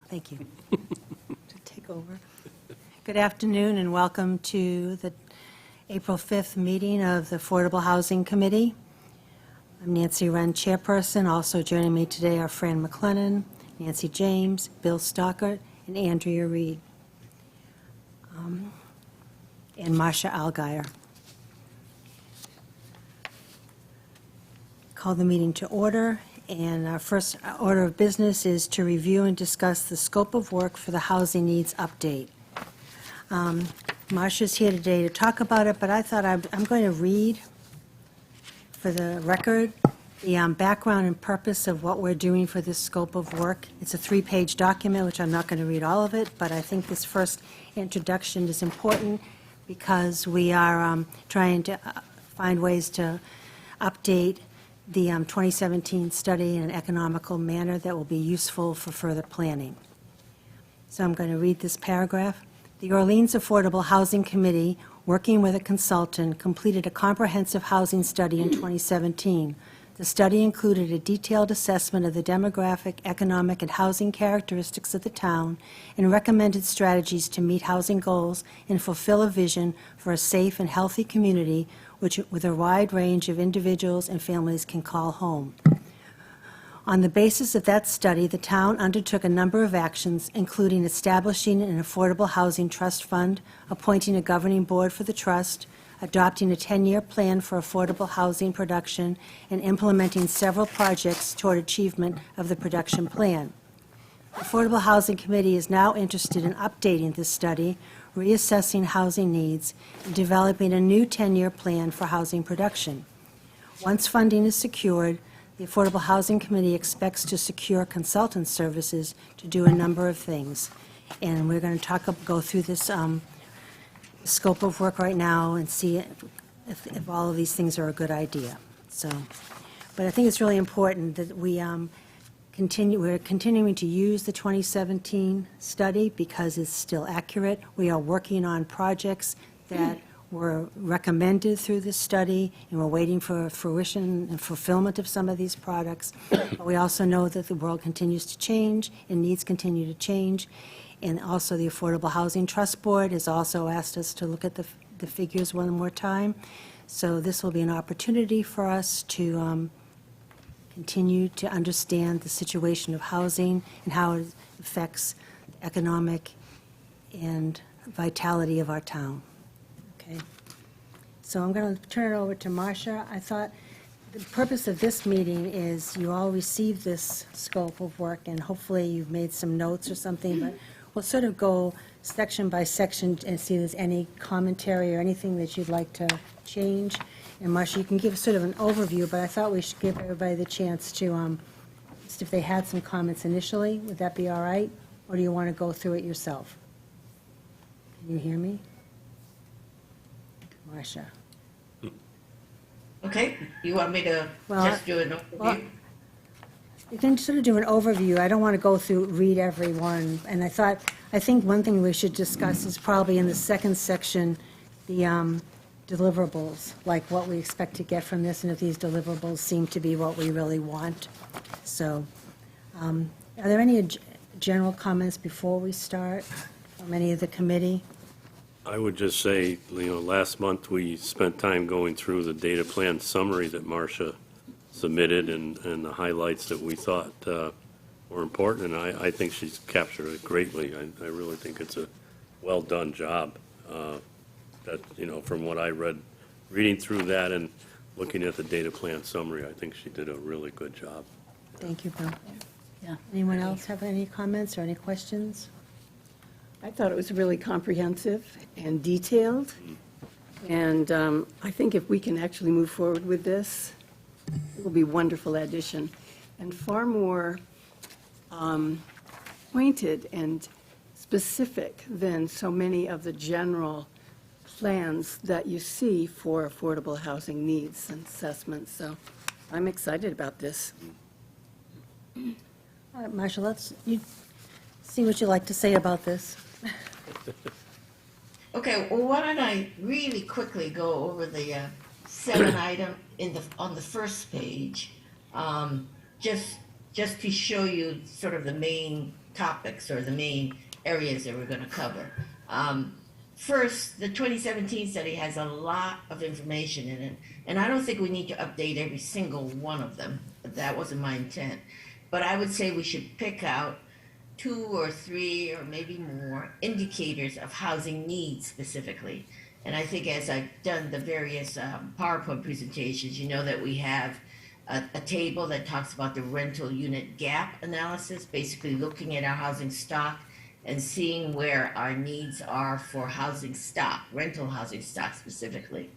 Thank you. To take over. Good afternoon and welcome to the April 5th meeting of the Affordable Housing Committee. I'm Nancy Wren, chairperson. Also joining me today are Fran McLennan, Nancy James, Bill Stockert, and Andrea Reed, and Marcia Algeier. Call the meeting to order, and our first order of business is to review and discuss the scope of work for the housing needs update. Marcia's here today to talk about it, but I thought I'm going to read for the record the background and purpose of what we're doing for this scope of work. It's a 3-page document, which I'm not going to read all of it, but I think this first introduction is important because we are trying to find ways to update the 2017 study in an economical manner that will be useful for further planning. So I'm going to read this paragraph. The Orleans Affordable Housing Committee, working with a consultant, completed a comprehensive housing study in 2017. The study included a detailed assessment of the demographic, economic, and housing characteristics of the town and recommended strategies to meet housing goals and fulfill a vision for a safe and healthy community with a wide range of individuals and families can call home. On the basis of that study, the town undertook a number of actions, including establishing an affordable housing trust fund, appointing a governing board for the trust, adopting a 10-year plan for affordable housing production, and implementing several projects toward achievement of the production plan. The Affordable Housing Committee is now interested in updating this study, reassessing housing needs, and developing a new 10-year plan for housing production. Once funding is secured, the Affordable Housing Committee expects to secure consultant services to do a number of things. And we're going to go through this scope of work right now and see if all of these things are a good idea. So, but I think it's really important that we're continuing to use the 2017 study because it's still accurate. We are working on projects that were recommended through this study, and we're waiting for fruition and fulfillment of some of these products. But we also know that the world continues to change and needs continue to change. And also the Affordable Housing Trust Board has also asked us to look at the figures one more time. So this will be an opportunity for us to continue to understand the situation of housing and how it affects the economic and vitality of our town. Okay. So I'm going to turn it over to Marcia. I thought the purpose of this meeting is you all received this scope of work, and hopefully you've made some notes or something, but we'll sort of go section by section and see if there's any commentary or anything that you'd like to change. And Marcia, you can give sort of an overview, but I thought we should give everybody the chance to, just if they had some comments initially, would that be all right? Or do you want to go through it yourself? Can you hear me? Marcia. Okay, you want me to just do an overview? Well, you can sort of do an overview. I don't want to go through, read every one. And I think one thing we should discuss is probably in the second section, the deliverables, like what we expect to get from this, and if these deliverables seem to be what we really want. So, are there any general comments before we start from any of the committee? I would just say, last month we spent time going through the data plan summary that Marcia submitted and the highlights that we thought were important, and I think she's captured it greatly. I really think it's a well-done job. From what I read, reading through that and looking at the data plan summary, I think she did a really good job. Thank you, Bill. Yeah. Anyone else have any comments or any questions? I thought it was really comprehensive and detailed, and I think if we can actually move forward with this, it will be a wonderful addition, and far more pointed and specific than so many of the general plans that you see for affordable housing needs and assessments. So I'm excited about this. All right, Marcia, you see what you'd like to say about this. Okay, well, why don't I really quickly go over the 7 item on the first page, just to show you sort of the main topics or the main areas that we're going to cover. First, the 2017 study has a lot of information in it, and I don't think we need to update every single one of them. That wasn't my intent. But I would say we should pick out 2 or 3 or maybe more indicators of housing needs specifically. And I think as I've done the various PowerPoint presentations, you know that we have a table that talks about the rental unit gap analysis, basically looking at our housing stock and seeing where our needs are for housing stock, rental housing stock specifically.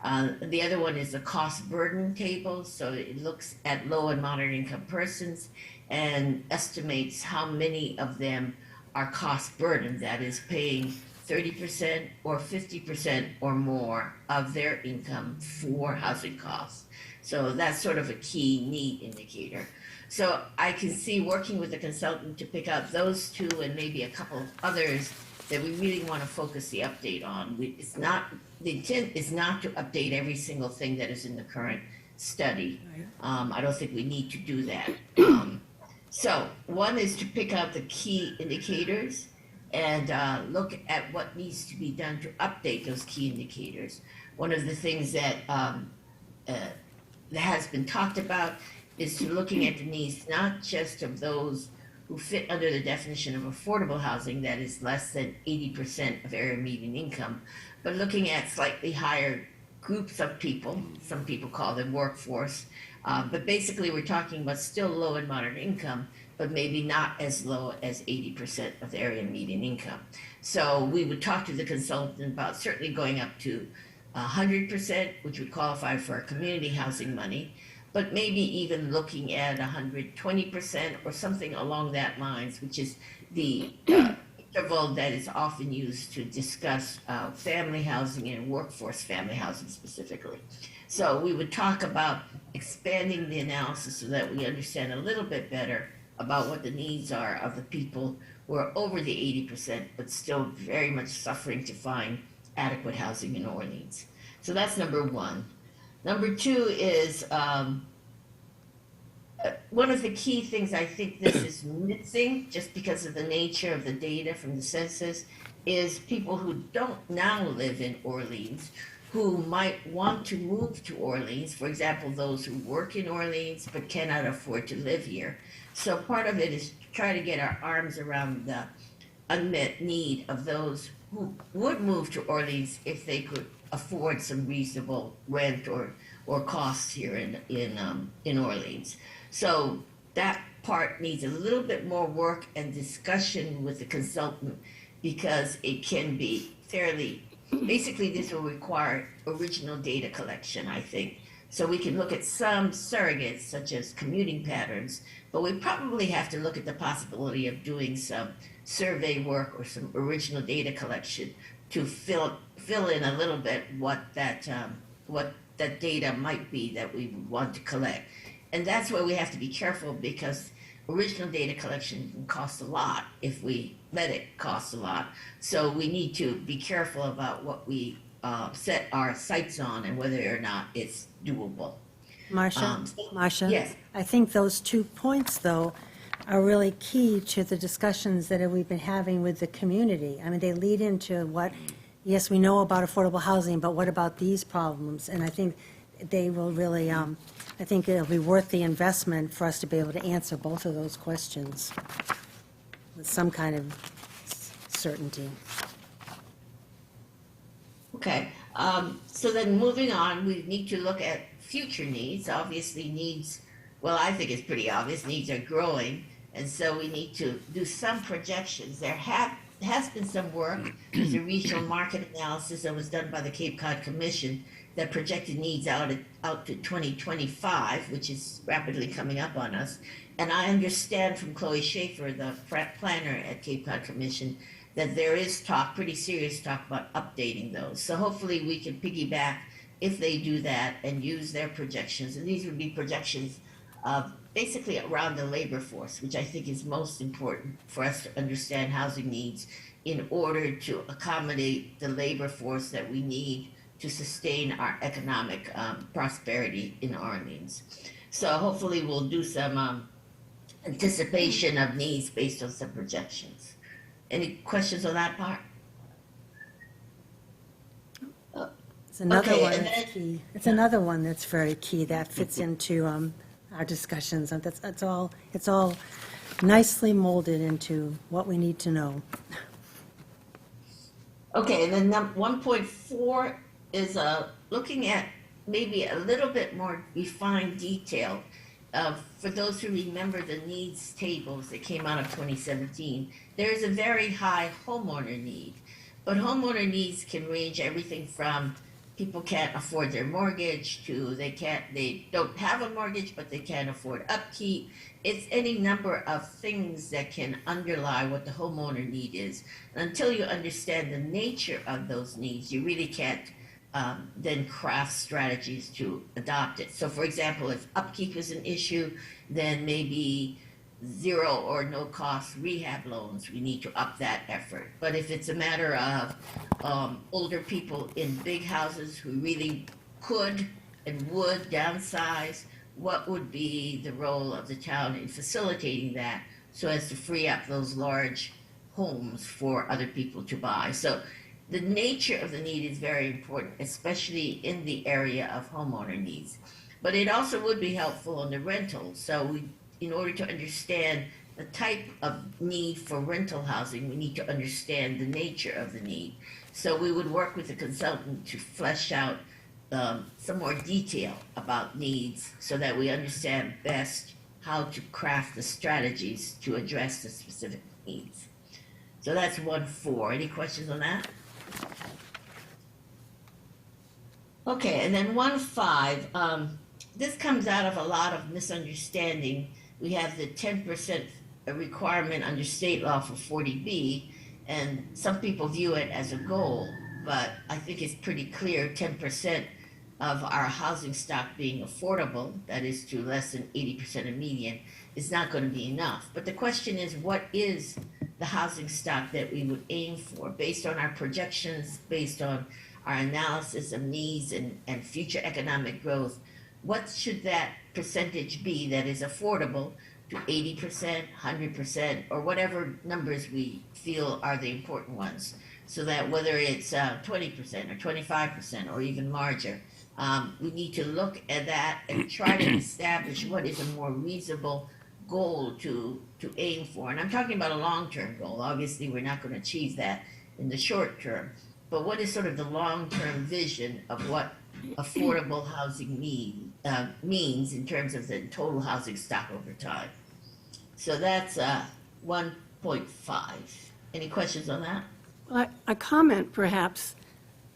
The other one is the cost burden table. So it looks at low and moderate income persons and estimates how many of them are cost burdened, that is paying 30% or 50% or more of their income for housing costs. So that's sort of a key need indicator. So I can see working with the consultant to pick out those 2 and maybe a couple of others that we really want to focus the update on. The intent is not to update every single thing that is in the current study. I don't think we need to do that. So one is to pick out the key indicators and look at what needs to be done to update those key indicators. One of the things that has been talked about is to looking at the needs not just of those who fit under the definition of affordable housing, that is less than 80% of area median income, but looking at slightly higher groups of people. Some people call them workforce, but basically we're talking about still low and moderate income, but maybe not as low as 80% of the area median income. So we would talk to the consultant about certainly going up to 100%, which would qualify for our community housing money, but maybe even looking at 120% or something along that lines, which is the interval that is often used to discuss family housing and workforce family housing specifically. So we would talk about expanding the analysis so that we understand a little bit better about what the needs are of the people who are over the 80%, but still very much suffering to find adequate housing in Orleans. So that's number 1. Number 2 is one of the key things I think this is missing, just because of the nature of the data from the census, is people who don't now live in Orleans, who might want to move to Orleans, for example, those who work in Orleans but cannot afford to live here. So part of it is to try to get our arms around the unmet need of those who would move to Orleans if they could afford some reasonable rent or costs here in Orleans. So that part needs a little bit more work and discussion with the consultant, because it can be fairly, basically this will require original data collection, I think. So we can look at some surrogates such as commuting patterns, but we probably have to look at the possibility of doing some survey work or some original data collection to fill in a little bit what that data might be that we want to collect. And that's where we have to be careful, because original data collection can cost a lot if we let it cost a lot. So we need to be careful about what we set our sights on and whether or not it's doable. Marcia? Yes. I think those 2 points, though, are really key to the discussions that we've been having with the community. I mean, they lead into what, yes, we know about affordable housing, but what about these problems? And I think they will really, I think it'll be worth the investment for us to be able to answer both of those questions with some kind of certainty. Okay, so then moving on, we need to look at future needs. Obviously needs, well, I think it's pretty obvious, needs are growing, and so we need to do some projections. There has been some work. There's a regional market analysis that was done by the Cape Cod Commission that projected needs out to 2025, which is rapidly coming up on us. And I understand from Chloe Schaefer, the planner at Cape Cod Commission, that there is talk, pretty serious talk, about updating those. So hopefully we can piggyback if they do that and use their projections. And these would be projections of basically around the labor force, which I think is most important for us to understand housing needs in order to accommodate the labor force that we need to sustain our economic prosperity in Orleans. So hopefully we'll do some anticipation of needs based on some projections. Any questions on that part? It's another Okay, one and that's then- key. It's another one that's very key that fits into our discussions. And it's all nicely molded into what we need to know. Okay, and then 1.4 is looking at maybe a little bit more refined detail. For those who remember the needs tables that came out of 2017, there is a very high homeowner need. But homeowner needs can range everything from people can't afford their mortgage to they don't have a mortgage, but they can't afford upkeep. It's any number of things that can underlie what the homeowner need is. Until you understand the nature of those needs, you really can't then craft strategies to adopt it. So, for example, if upkeep is an issue, then maybe zero or no cost rehab loans, we need to up that effort. But if it's a matter of older people in big houses who really could and would downsize, what would be the role of the town in facilitating that so as to free up those large homes for other people to buy? So the nature of the need is very important, especially in the area of homeowner needs. But it also would be helpful on the rental. So in order to understand the type of need for rental housing, we need to understand the nature of the need. So we would work with a consultant to flesh out some more detail about needs so that we understand best how to craft the strategies to address the specific needs. So that's 1.4. Any questions on that? Okay, and then 1.5, this comes out of a lot of misunderstanding. We have the 10% requirement under state law for 40B, and some people view it as a goal, but I think it's pretty clear 10% of our housing stock being affordable, that is to less than 80% of median, is not going to be enough. But the question is, what is the housing stock that we would aim for based on our projections, based on our analysis of needs and future economic growth? What should that percentage be that is affordable to 80%, 100%, or whatever numbers we feel are the important ones, so that whether it's 20% or 25% or even larger, we need to look at that and try to establish what is a more reasonable goal to aim for. And I'm talking about a long-term goal. Obviously, we're not going to achieve that in the short term, but what is sort of the long-term vision of what affordable housing means in terms of the total housing stock over time? So that's 1.5. Any questions on that? Well, a comment, perhaps.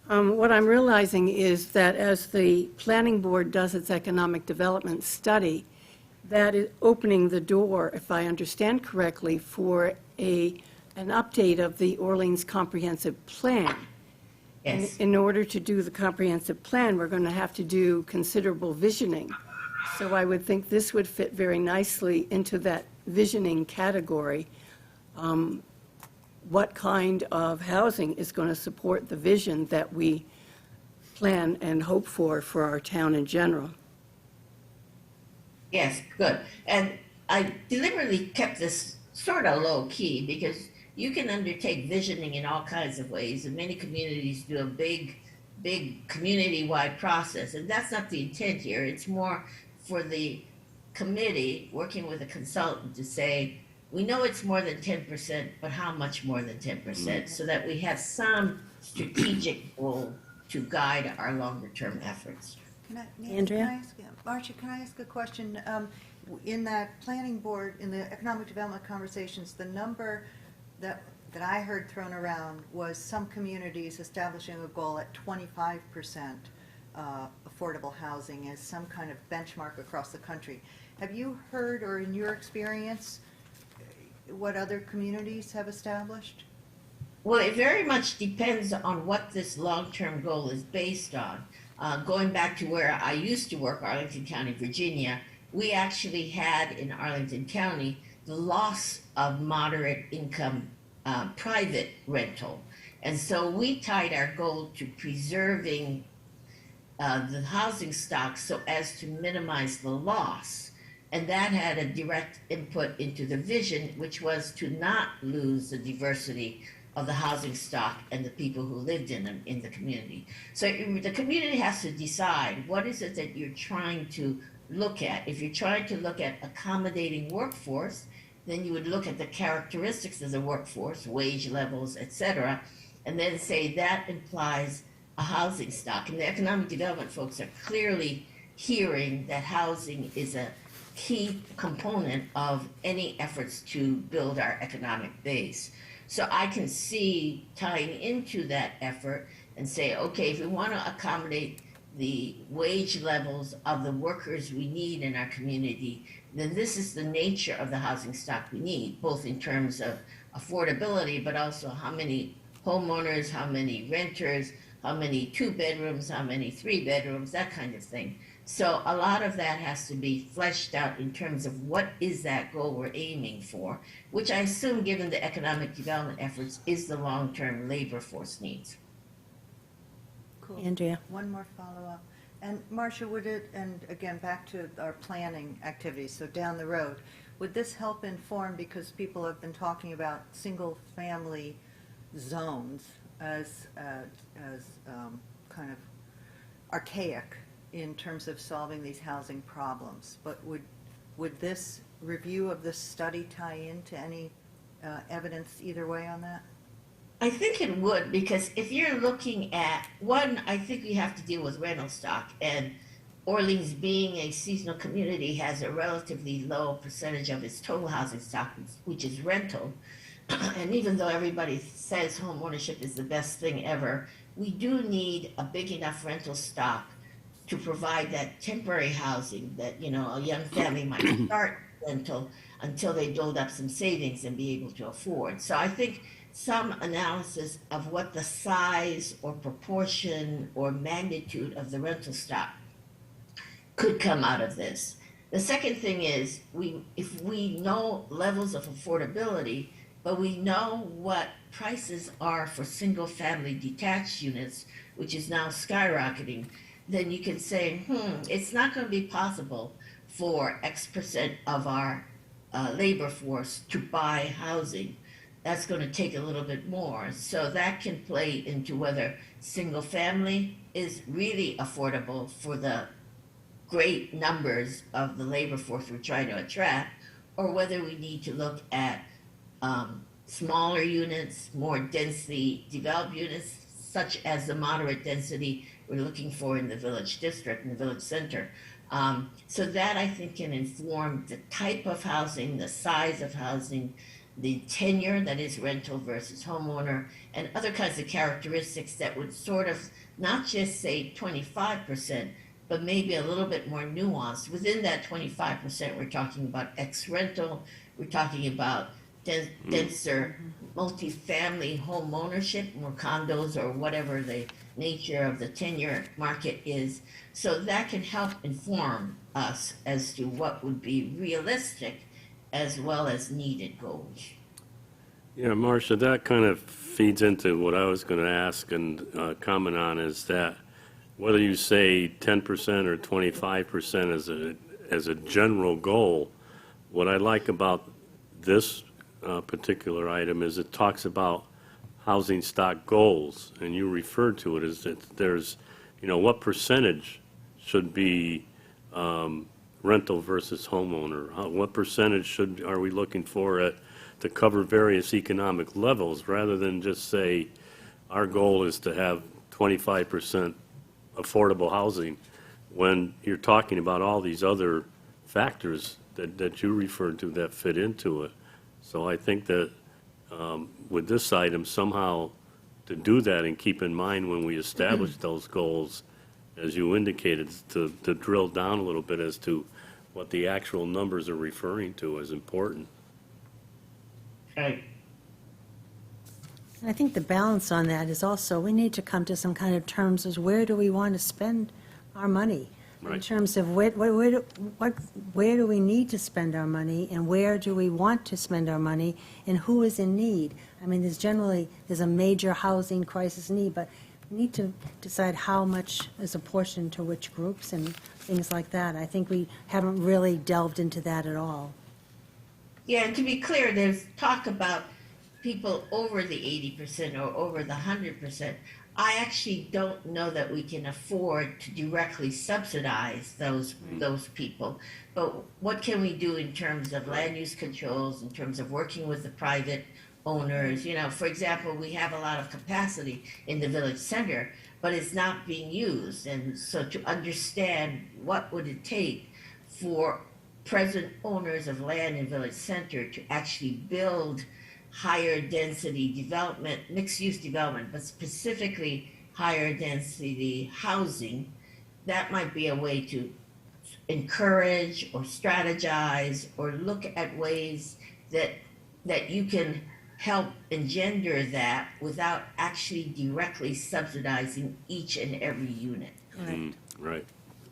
What I'm realizing is that as the planning board does its economic development study, that is opening the door, if I understand correctly, for an update of the Orleans Comprehensive Plan. Yes. In order to do the comprehensive plan, we're going to have to do considerable visioning. So I would think this would fit very nicely into that visioning category. What kind of housing is going to support the vision that we plan and hope for our town in general? Yes, good. And I deliberately kept this sort of low key because you can undertake visioning in all kinds of ways, and many communities do a big community-wide process, and that's not the intent here. It's more for the committee working with a consultant to say, we know it's more than 10%, but how much more than 10%, so that we have some strategic goal to guide our longer-term efforts. Andrea? Can I ask, Marcia, can I ask a question? In that planning board, in the economic development conversations, the number that I heard thrown around was some communities establishing a goal at 25% affordable housing as some kind of benchmark across the country. Have you heard, or in your experience, what other communities have established? Well, it very much depends on what this long-term goal is based on. Going back to where I used to work, Arlington County, Virginia, we actually had in Arlington County the loss of moderate income private rental. And so we tied our goal to preserving the housing stock so as to minimize the loss. And that had a direct input into the vision, which was to not lose the diversity of the housing stock and the people who lived in the community. So the community has to decide what is it that you're trying to look at. If you're trying to look at accommodating workforce, then you would look at the characteristics of the workforce, wage levels, et cetera, and then say that implies a housing stock. And the economic development folks are clearly hearing that housing is a key component of any efforts to build our economic base. So I can see tying into that effort and say, okay, if we want to accommodate the wage levels of the workers we need in our community, then this is the nature of the housing stock we need, both in terms of affordability, but also how many homeowners, how many renters, how many 2 bedrooms, how many 3 bedrooms, that kind of thing. So a lot of that has to be fleshed out in terms of what is that goal we're aiming for, which I assume, given the economic development efforts, is the long-term labor force needs. Cool. Andrea? One more follow-up. And Marcia, would it, and again, back to our planning activities, so down the road, would this help inform, because people have been talking about single-family zones as kind of archaic in terms of solving these housing problems, but would this review of this study tie into any evidence either way on that? I think it would, because if you're looking at, one, I think we have to deal with rental stock, and Orleans, being a seasonal community, has a relatively low percentage of its total housing stock, which is rental. And even though everybody says home ownership is the best thing ever, we do need a big enough rental stock to provide that temporary housing that, you know, a young family might start rental until they build up some savings and be able to afford. So I think some analysis of what the size or proportion or magnitude of the rental stock could come out of this. The second thing is, if we know levels of affordability, but we know what prices are for single-family detached units, which is now skyrocketing, then you can say, it's not going to be possible for X percent of our labor force to buy housing. That's going to take a little bit more. So that can play into whether single family is really affordable for the great numbers of the labor force we're trying to attract, or whether we need to look at smaller units, more densely developed units, such as the moderate density we're looking for in the village district, in the village center. So that, I think, can inform the type of housing, the size of housing, the tenure, that is rental versus homeowner, and other kinds of characteristics that would sort of not just say 25%, but maybe a little bit more nuanced. Within that 25%, we're talking about ex-rental, we're talking about denser multifamily home ownership, more condos or whatever the nature of the tenure market is. So that can help inform us as to what would be realistic as well as needed goals. Yeah, Marcia, that kind of feeds into what I was going to ask and comment on, is that whether you say 10% or 25% as a general goal, what I like about this particular item is it talks about housing stock goals, and you referred to it as that there's, what percentage should be rental versus homeowner? What percentage are we looking for to cover various economic levels, rather than just say our goal is to have 25% affordable housing, when you're talking about all these other factors that you referred to that fit into it. So I think that with this item, somehow to do that and keep in mind when we establish those goals, as you indicated, to drill down a little bit as to what the actual numbers are referring to is important. Right. And I think the balance on that is also, we need to come to some kind of terms as where do we want to spend our money? In Right. terms of where do we need to spend our money, and where do we want to spend our money, and who is in need? I mean, there's a major housing crisis need, but we need to decide how much is apportioned to which groups and things like that. I think we haven't really delved into that at all. Yeah, and to be clear, there's talk about people over the 80% or over the 100%. I actually don't know that we can afford to directly subsidize those people. But what can we do in terms of land use controls, in terms of working with the private owners? You know, for example, we have a lot of capacity in the village center, but it's not being used. And so to understand what would it take for present owners of land in village center to actually build higher density development, mixed use development, but specifically higher density housing, that might be a way to encourage or strategize or look at ways that you can help engender that without actually directly subsidizing each and every unit. Right.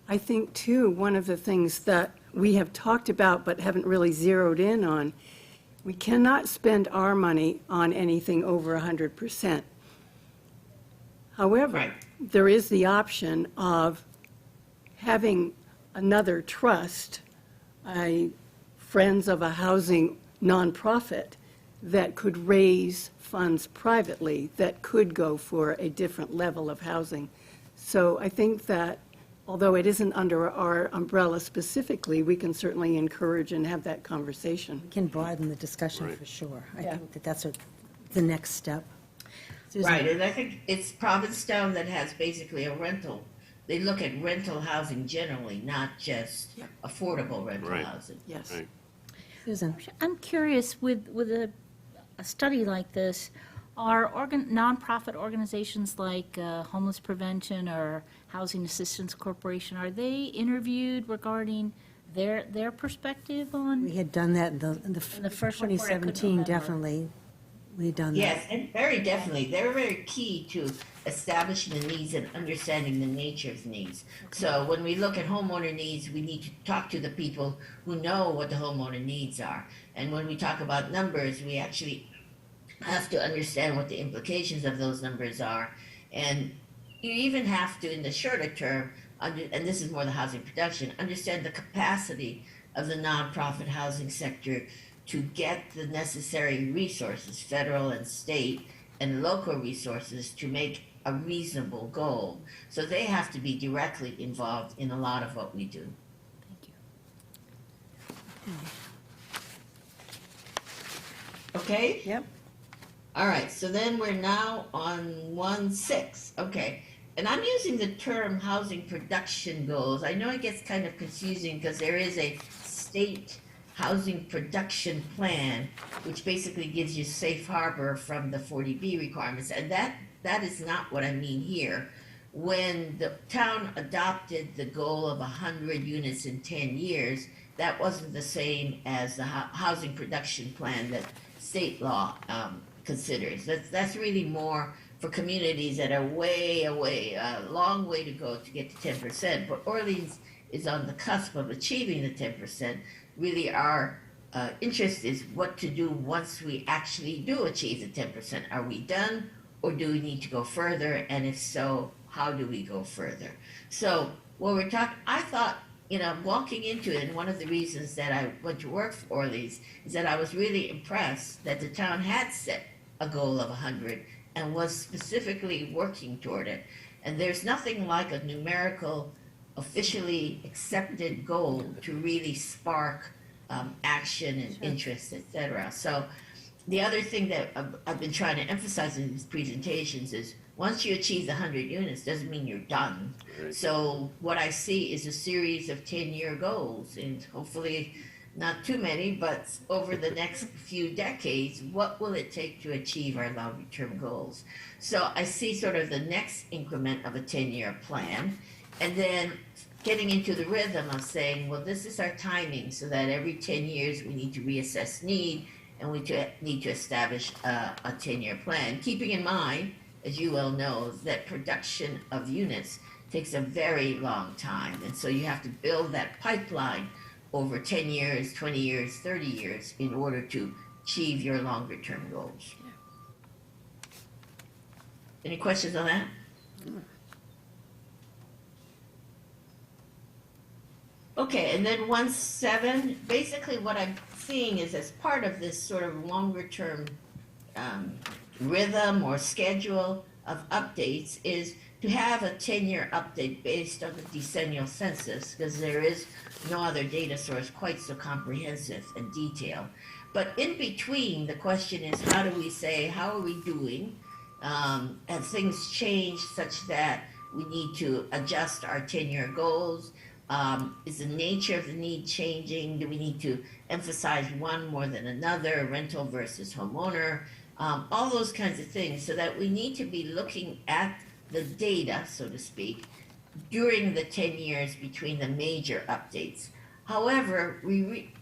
I think, too, one of the things that we have talked about but haven't really zeroed in on, we cannot spend our money on anything over 100%. However, Right. there is the option of having another trust, a Friends of a Housing nonprofit, that could raise funds privately that could go for a different level of housing. So I think that although it isn't under our umbrella specifically, we can certainly encourage and have that conversation. We can broaden the discussion Right. for sure. I Yeah. think that that's the next step. Susan? Right, and I think it's Provincetown that has basically a rental. They look at rental housing generally, not just Yeah. affordable rental Right. housing. Yes. Right. Susan? I'm curious, with a study like this, are nonprofit organizations like Homeless Prevention or Housing Assistance Corporation, are they interviewed regarding their perspective on? We had done that in the In the first report, I couldn't 2017, remember. definitely. We'd done that. Yes, and very definitely, they're very key to establishing the needs and understanding the nature of needs. So when we look at homeowner needs, we need to talk to the people who know what the homeowner needs are. And when we talk about numbers, we actually have to understand what the implications of those numbers are. And you even have to, in the shorter term, and this is more the housing production, understand the capacity of the nonprofit housing sector to get the necessary resources, federal and state and local resources, to make a reasonable goal. So they have to be directly involved in a lot of what we do. Thank you. Okay? Yep. All right, so then we're now on 1.6. Okay. And I'm using the term housing production goals. I know it gets kind of confusing because there is a state housing production plan, which basically gives you safe harbor from the 40B requirements. And that is not what I mean here. When the town adopted the goal of 100 units in 10 years, that wasn't the same as the housing production plan that state law considers. That's really more for communities that are way away, a long way to go to get to 10%. But Orleans is on the cusp of achieving the 10%. Really, our interest is what to do once we actually do achieve the 10%. Are we done, or do we need to go further? And if so, how do we go further? So when we're talking, I thought, walking into it, and one of the reasons that I went to work for Orleans is that I was really impressed that the town had set a goal of 100 and was specifically working toward it. And there's nothing like a numerical, officially accepted goal to really spark action and interest, etc. So the other thing that I've been trying to emphasize in these presentations is once you achieve the 100 units doesn't mean you're done. Right. So what I see is a series of 10-year goals, and hopefully not too many, but over the next few decades, what will it take to achieve our longer-term goals? So I see sort of the next increment of a 10-year plan, and then getting into the rhythm of saying, well, this is our timing, so that every 10 years we need to reassess need, and we need to establish a 10-year plan, keeping in mind, as you well know, that production of units takes a very long time, and so you have to build that pipeline over 10 years, 20 years, 30 years in order to achieve your longer term goals. Any questions on that? Okay, and then 1.7, basically what I'm seeing is as part of this sort of longer term rhythm or schedule of updates is to have a 10-year update based on the decennial census, because there is no other data source quite so comprehensive and detailed. But in between, the question is, how do we say, how are we doing? Have things changed such that we need to adjust our 10-year goals? Is the nature of the need changing? Do we need to emphasize one more than another, rental versus homeowner? All those kinds of things, so that we need to be looking at the data, so to speak, during the 10 years between the major updates. However,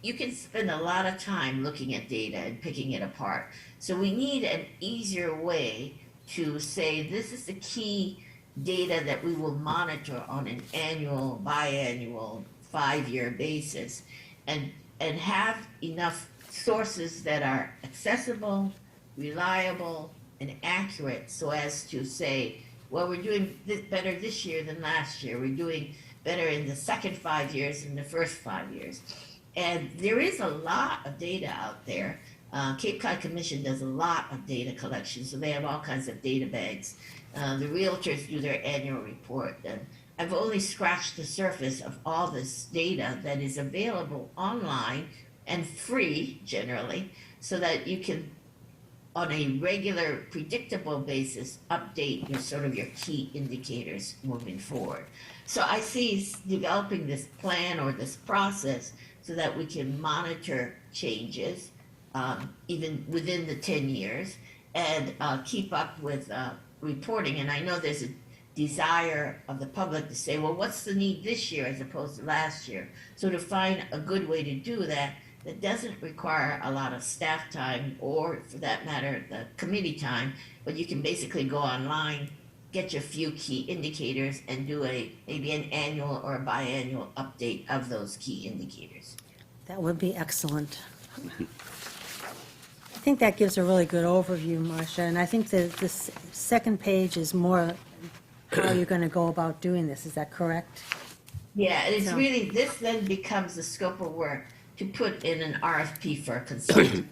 you can spend a lot of time looking at data and picking it apart. So we need an easier way to say this is the key data that we will monitor on an annual, biannual, 5-year basis, and have enough sources that are accessible, reliable, and accurate, so as to say, well, we're doing better this year than last year. We're doing better in the second 5 years than the first 5 years. And there is a lot of data out there. Cape Cod Commission does a lot of data collection, so they have all kinds of data banks. The realtors do their annual report. And I've only scratched the surface of all this data that is available online and free, generally, so that you can, on a regular, predictable basis, update your key indicators moving forward. So I see developing this plan or this process so that we can monitor changes, even within the 10 years, and keep up with reporting. And I know there's a desire of the public to say, well, what's the need this year as opposed to last year? So to find a good way to do that doesn't require a lot of staff time, or for that matter, the committee time, but you can basically go online, get your few key indicators, and do maybe an annual or a biannual update of those key indicators. That would be excellent. I think that gives a really good overview, Marcia, and I think that this second page is more how you're going to go about doing this. Is that correct? Yeah, it's So- really, this then becomes the scope of work to put in an RFP for a consultant.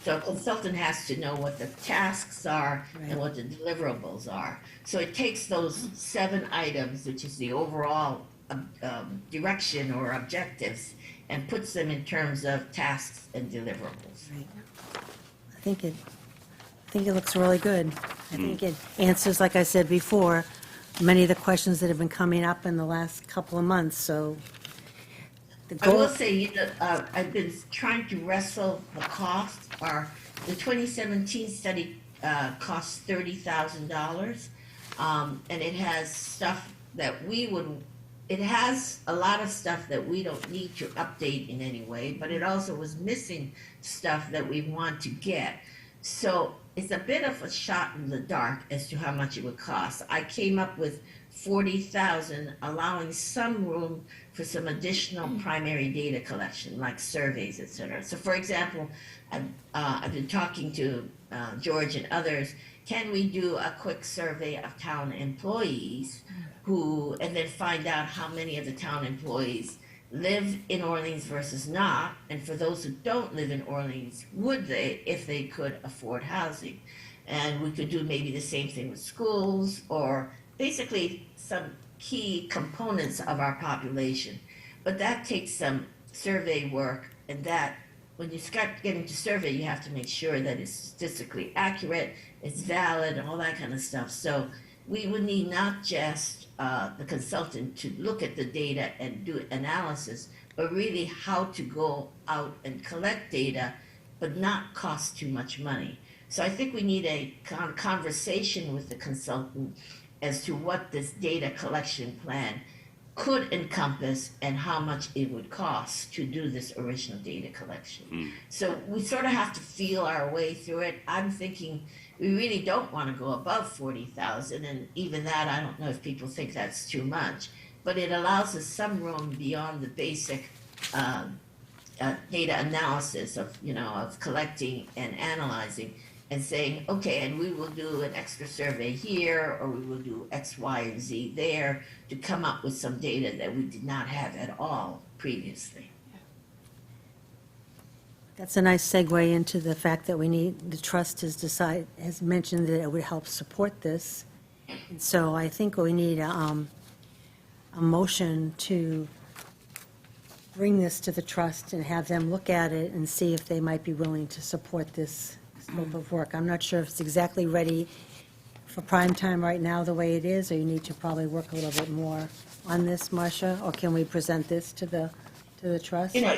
So a consultant has to know what the tasks are Right. and what the deliverables are. So it takes those 7 items, which is the overall direction or objectives, and puts them in terms of tasks and deliverables. Right. I think it looks really good. I think it answers, like I said before, many of the questions that have been coming up in the last couple of months, so the I will goal, say, I've been trying to wrestle the cost. The 2017 study costs $30,000, and it has stuff that it has a lot of stuff that we don't need to update in any way, but it also was missing stuff that we want to get. So it's a bit of a shot in the dark as to how much it would cost. I came up with $40,000, allowing some room for some additional primary data collection, like surveys, et cetera. So, for example, I've been talking to George and others. Can we do a quick survey of town employees and then find out how many of the town employees live in Orleans versus not? And for those who don't live in Orleans, would they, if they could afford housing? And we could do maybe the same thing with schools, or basically some key components of our population. But that takes some survey work, and that when you start getting to survey, you have to make sure that it's statistically accurate, it's valid, and all that kind of stuff. So we would need not just the consultant to look at the data and do analysis, but really how to go out and collect data, but not cost too much money. So I think we need a conversation with the consultant as to what this data collection plan could encompass and how much it would cost to do this original data collection. So we sort of have to feel our way through it. I'm thinking we really don't want to go above 40,000, and even that, I don't know if people think that's too much, but it allows us some room beyond the basic data analysis of collecting and analyzing, and saying, okay, and we will do an extra survey here, or we will do X, Y, and Z there to come up with some data that we did not have at all previously. That's a nice segue into the fact that we need, the trust has mentioned that it would help support this. And so I think we need a motion to bring this to the trust and have them look at it and see if they might be willing to support this scope of work. I'm not sure if it's exactly ready for prime time right now, the way it is, or you need to probably work a little bit more on this, Marcia, or can we present this to the trust? You know,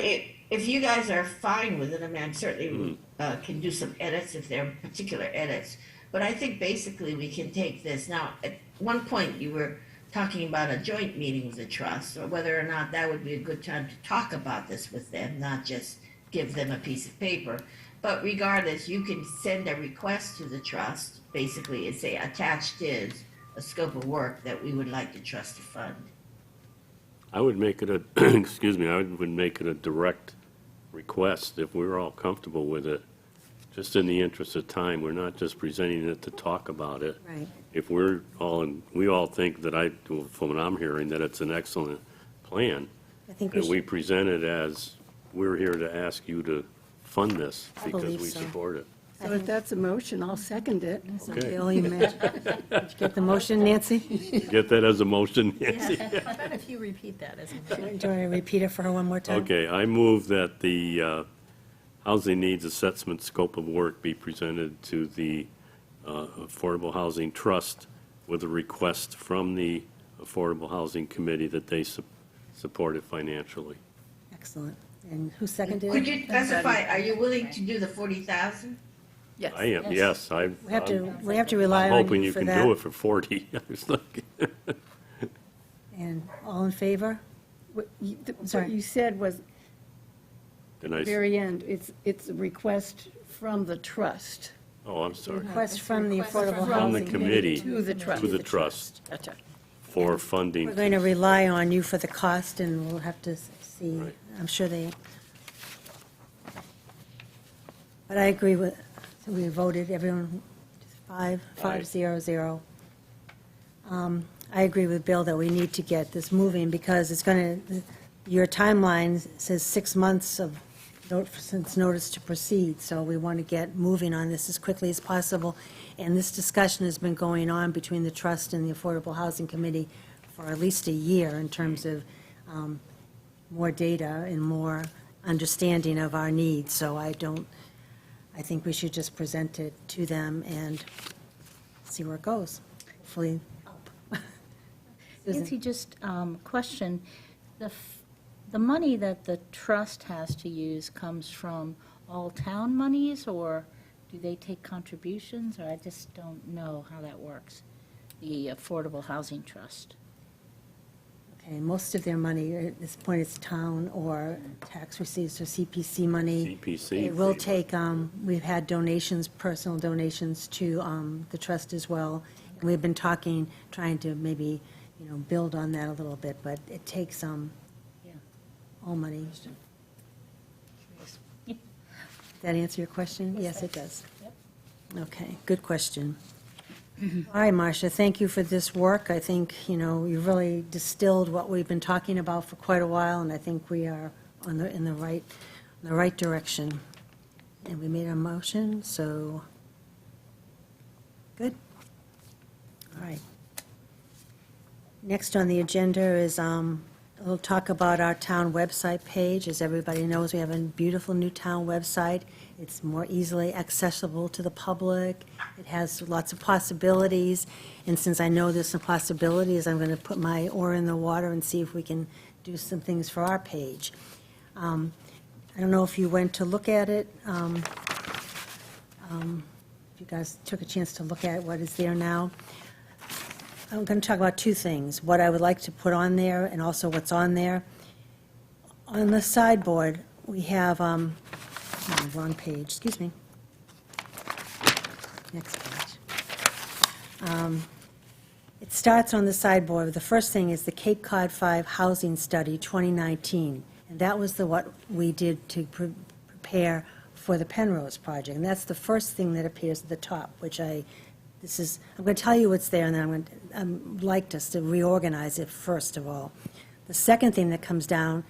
if you guys are fine with it, I mean, I certainly can do some edits if there are particular edits. But I think basically we can take this. Now, at one point you were talking about a joint meeting with the trust, or whether or not that would be a good time to talk about this with them, not just give them a piece of paper. But regardless, you can send a request to the trust, basically, and say attached is a scope of work that we would like the trust to fund. I would make it a, excuse me, I would make it a direct request if we're all comfortable with it. Just in the interest of time, we're not just presenting it to talk about it. Right. If we're all, we all think that from what I'm hearing, that it's an excellent plan, I think we that we should, present it as, we're here to ask you to fund this I because believe we so. support it. So if that's a motion, I'll second it. Okay. Bill, you did you get the motion, Nancy? Get that as a motion, Nancy? How about if you repeat that as a Do you want to repeat it for her one more time? Okay, I move that the housing needs assessment scope of work be presented to the Affordable Housing Trust with a request from the Affordable Housing Committee that they support it financially. Excellent. And who seconded Could it? you specify, are you willing to do the 40,000? Yes. I am, yes, I'm We have to rely on hoping you you for can that. do it for 40. I was like, And all in favor? What Sorry. you said was, Then I, very end, it's a request from the trust. oh, I'm sorry, Request from the Affordable from the Housing. committee To the trust. to the trust Gotcha. for funding. We're going to rely on you for the cost, and we'll have to see. Right. I'm sure but I agree with, so we voted, everyone, 5-0-0. I agree with Bill that we need to get this moving because it's going to, your timeline says 6 months of, since notice to proceed, so we want to get moving on this as quickly as possible. And this discussion has been going on between the trust and the Affordable Housing Committee for at least a year in terms of more data and more understanding of our needs. So I think we should just present it to them and see where it goes. Hopefully, Nancy, just question, the money that the trust has to use comes from all town monies, or do they take contributions, or I just don't know how that works, the Affordable Housing Trust? okay, most of their money at this point is town or tax receipts or CPC money. CPC. It will take, we've had donations, personal donations to the trust as well. And we've been talking, trying to maybe, build on that a little bit, but it takes Yeah. all money. Yeah. That answer your question? Yes, it does. Yep. Okay, good question. All right, Marcia, thank you for this work. I think, you really distilled what we've been talking about for quite a while, and I think we are in the right direction. And we made a motion, so, good. All right. Next on the agenda is we'll talk about our town website page. As everybody knows, we have a beautiful new town website. It's more easily accessible to the public. It has lots of possibilities. And since I know there's some possibilities, I'm going to put my oar in the water and see if we can do some things for our page. I don't know if you went to look at it. If you guys took a chance to look at what is there now. I'm going to talk about two things, what I would like to put on there and also what's on there. On the sideboard, we have, wrong page, excuse me. Next page. It starts on the sideboard. The first thing is the Cape Cod 5 Housing Study 2019. And that was what we did to prepare for the Penrose project. And that's the first thing that appears at the top, which I'm going to tell you what's there, and then I'd like us to reorganize it first of all. The second thing that comes down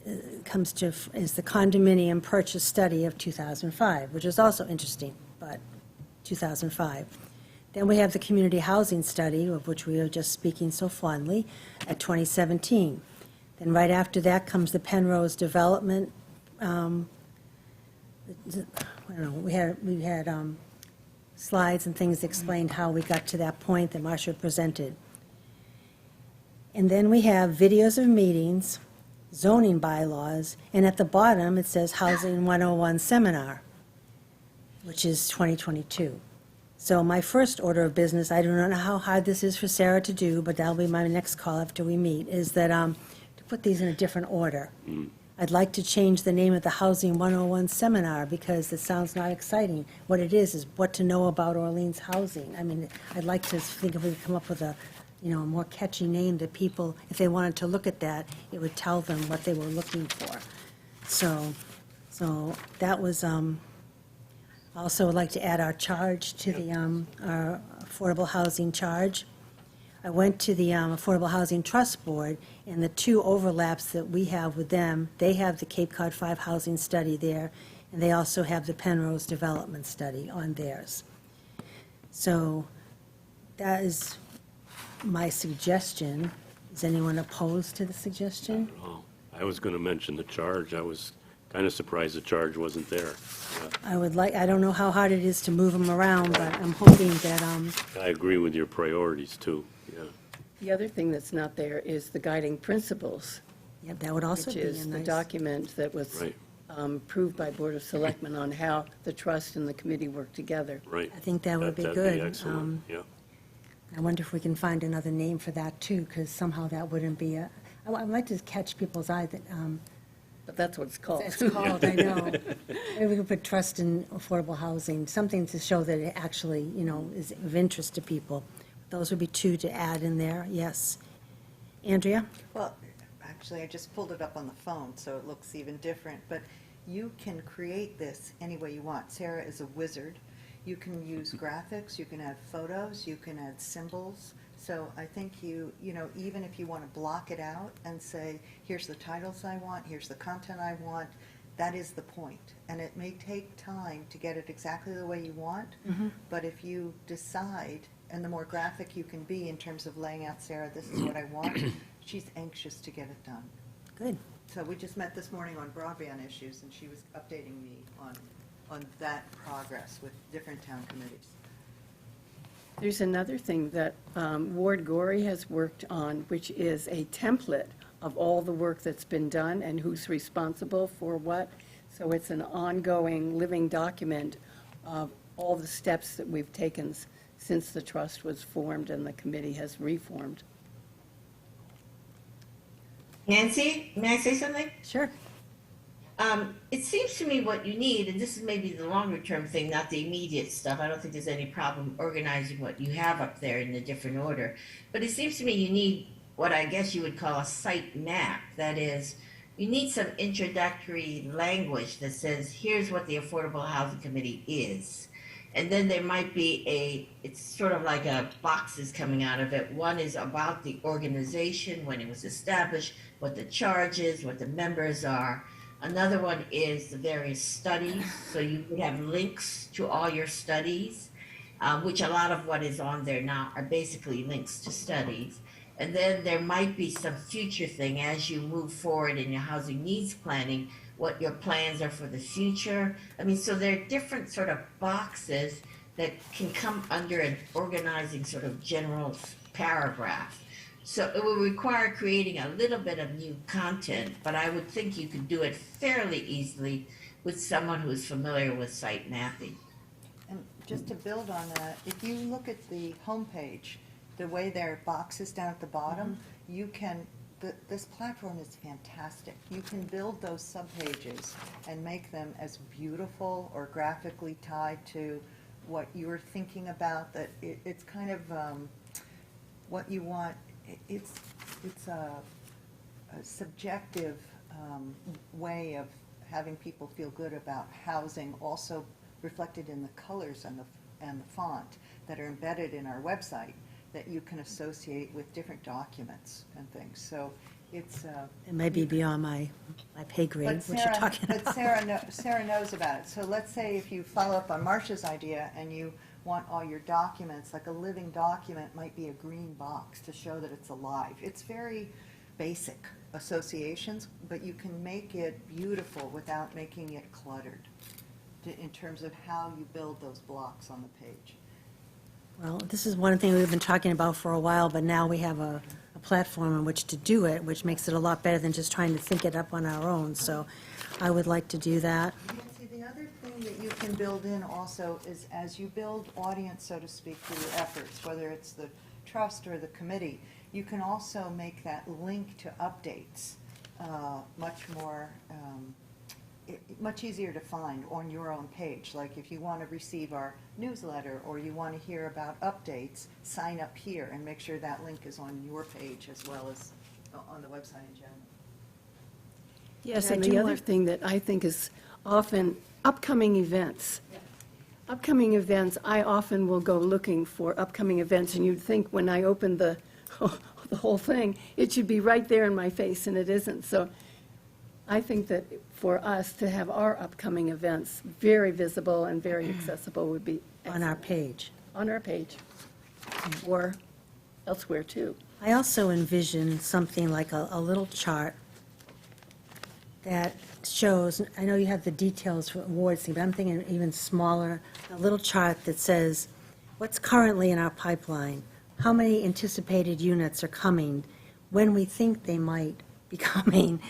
is the condominium purchase study of 2005, which is also interesting, but 2005. Then we have the community housing study, of which we are just speaking so fondly, at 2017. Then right after that comes the Penrose development. I don't know, we had slides and things that explained how we got to that point that Marcia presented. And then we have videos of meetings, zoning bylaws, and at the bottom, it says Housing 101 Seminar, which is 2022. So my first order of business, I do not know how hard this is for Sarah to do, but that'll be my next call after we meet, is that to put these in a different order. I'd like to change the name of the Housing 101 Seminar because it sounds not exciting. What it is what to know about Orleans housing. I mean, I'd like to think if we could come up with a more catchy name that people, if they wanted to look at that, it would tell them what they were looking for. So that was, also would like to add our charge to the, our affordable housing charge. I went to the Affordable Housing Trust Board, and the two overlaps that we have with them, they have the Cape Cod 5 housing study there, and they also have the Penrose Development Study on theirs. So that is my suggestion. Is anyone opposed to the suggestion? Oh, I was going to mention the charge. I was kind of surprised the charge wasn't there. I don't know how hard it is to move them around, but I'm hoping that, I agree with your priorities, too, yeah. The other thing that's not there is the guiding principles, yeah, that would also which be a is the nice. document that was Right, approved by Board of Selectmen on how the trust and the committee work together. right. I think that would be That'd good. excellent, yeah. I wonder if we can find another name for that, too, because somehow that wouldn't be I'd like to catch people's eye that, But that's what it's called. it's called, I know. Maybe we could put trust in affordable housing, something to show that it actually, is of interest to people. Those would be two to add in there, yes. Andrea? Well, actually, I just pulled it up on the phone, so it looks even different, but you can create this any way you want. Sarah is a wizard. You can use graphics, you can add photos, you can add symbols. So I think even if you want to block it out and say, here's the titles I want, here's the content I want, that is the point. And it may take time to get it exactly the way you want, but if you decide, and the more graphic you can be in terms of laying out, Sarah, this is what I want, she's anxious to get it done. Good. So we just met this morning on broadband issues, and she was updating me on that progress with different town committees. There's another thing that Ward Gorey has worked on, which is a template of all the work that's been done and who's responsible for what. So it's an ongoing living document of all the steps that we've taken since the trust was formed and the committee has reformed. Nancy, may I say something? Sure. It seems to me what you need, and this is maybe the longer term thing, not the immediate stuff. I don't think there's any problem organizing what you have up there in a different order. But it seems to me you need what I guess you would call a site map. That is, you need some introductory language that says, here's what the Affordable Housing Committee is. And then there might be it's sort of like a boxes coming out of it. One is about the organization, when it was established, what the charge is, what the members are. Another one is the various studies, so you would have links to all your studies, which a lot of what is on there now are basically links to studies. And then there might be some future thing as you move forward in your housing needs planning, what your plans are for the future. I mean, so there are different sort of boxes that can come under an organizing sort of general paragraph. So it will require creating a little bit of new content, but I would think you could do it fairly easily with someone who is familiar with site mapping. And just to build on that, if you look at the homepage, the way there are boxes down at the bottom, you can, this platform is fantastic. You can build those subpages and make them as beautiful or graphically tied to what you're thinking about, that it's kind of what you want. It's a subjective way of having people feel good about housing also reflected in the colors and the font that are embedded in our website that you can associate with different documents and things. So it's, It may be beyond my pay grade, but what you're Sarah, talking but about. Sarah knows about it. So let's say if you follow up on Marcia's idea and you want all your documents, like a living document might be a green box to show that it's alive. It's very basic associations, but you can make it beautiful without making it cluttered in terms of how you build those blocks on the page. Well, this is one thing we've been talking about for a while, but now we have a platform on which to do it, which makes it a lot better than just trying to think it up on our own. So I would like to do that. Nancy, the other thing that you can build in also is as you build audience, so to speak, for your efforts, whether it's the trust or the committee, you can also make that link to updates much more, much easier to find on your own page. Like if you want to receive our newsletter or you want to hear about updates, sign up here and make sure that link is on your page as well as on the website in general. Yes, And I and do the other want- thing that I think is often upcoming events. Upcoming events, I often will go looking for upcoming events, and you'd think when I open the whole thing, it should be right there in my face, and it isn't. So I think that for us to have our upcoming events very visible and very accessible would be On our excellent. page. On our page, or elsewhere, too. I also envision something like a little chart that shows, I know you have the details for awards thing, but I'm thinking even smaller, a little chart that says what's currently in our pipeline, how many anticipated units are coming, when we think they might be coming.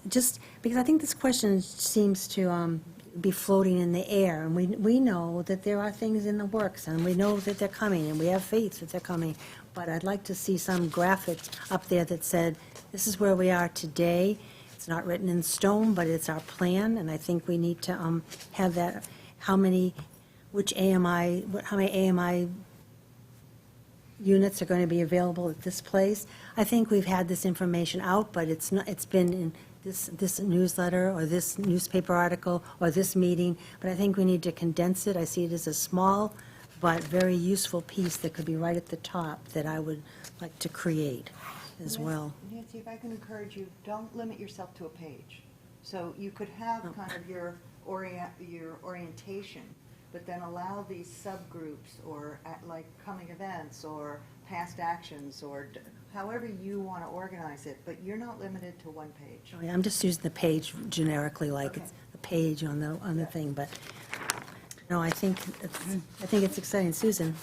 Just because I think this question seems to be floating in the air, and we know that there are things in the works, and we know that they're coming, and we have faith that they're coming, but I'd like to see some graphic up there that said, this is where we are today. It's not written in stone, but it's our plan, and I think we need to have that, how many AMI units are going to be available at this place. I think we've had this information out, but it's been in this newsletter or this newspaper article or this meeting, but I think we need to condense it. I see it as a small but very useful piece that could be right at the top that I would like to create as well. Nancy, if I can encourage you, don't limit yourself to a page. So you could have kind of your orientation, but then allow these subgroups or like coming events or past actions or however you want to organize it, but you're not limited to one page. Oh, yeah, I'm just using the page generically, like Okay. it's a page on the thing, but, no, I think it's exciting. Susan?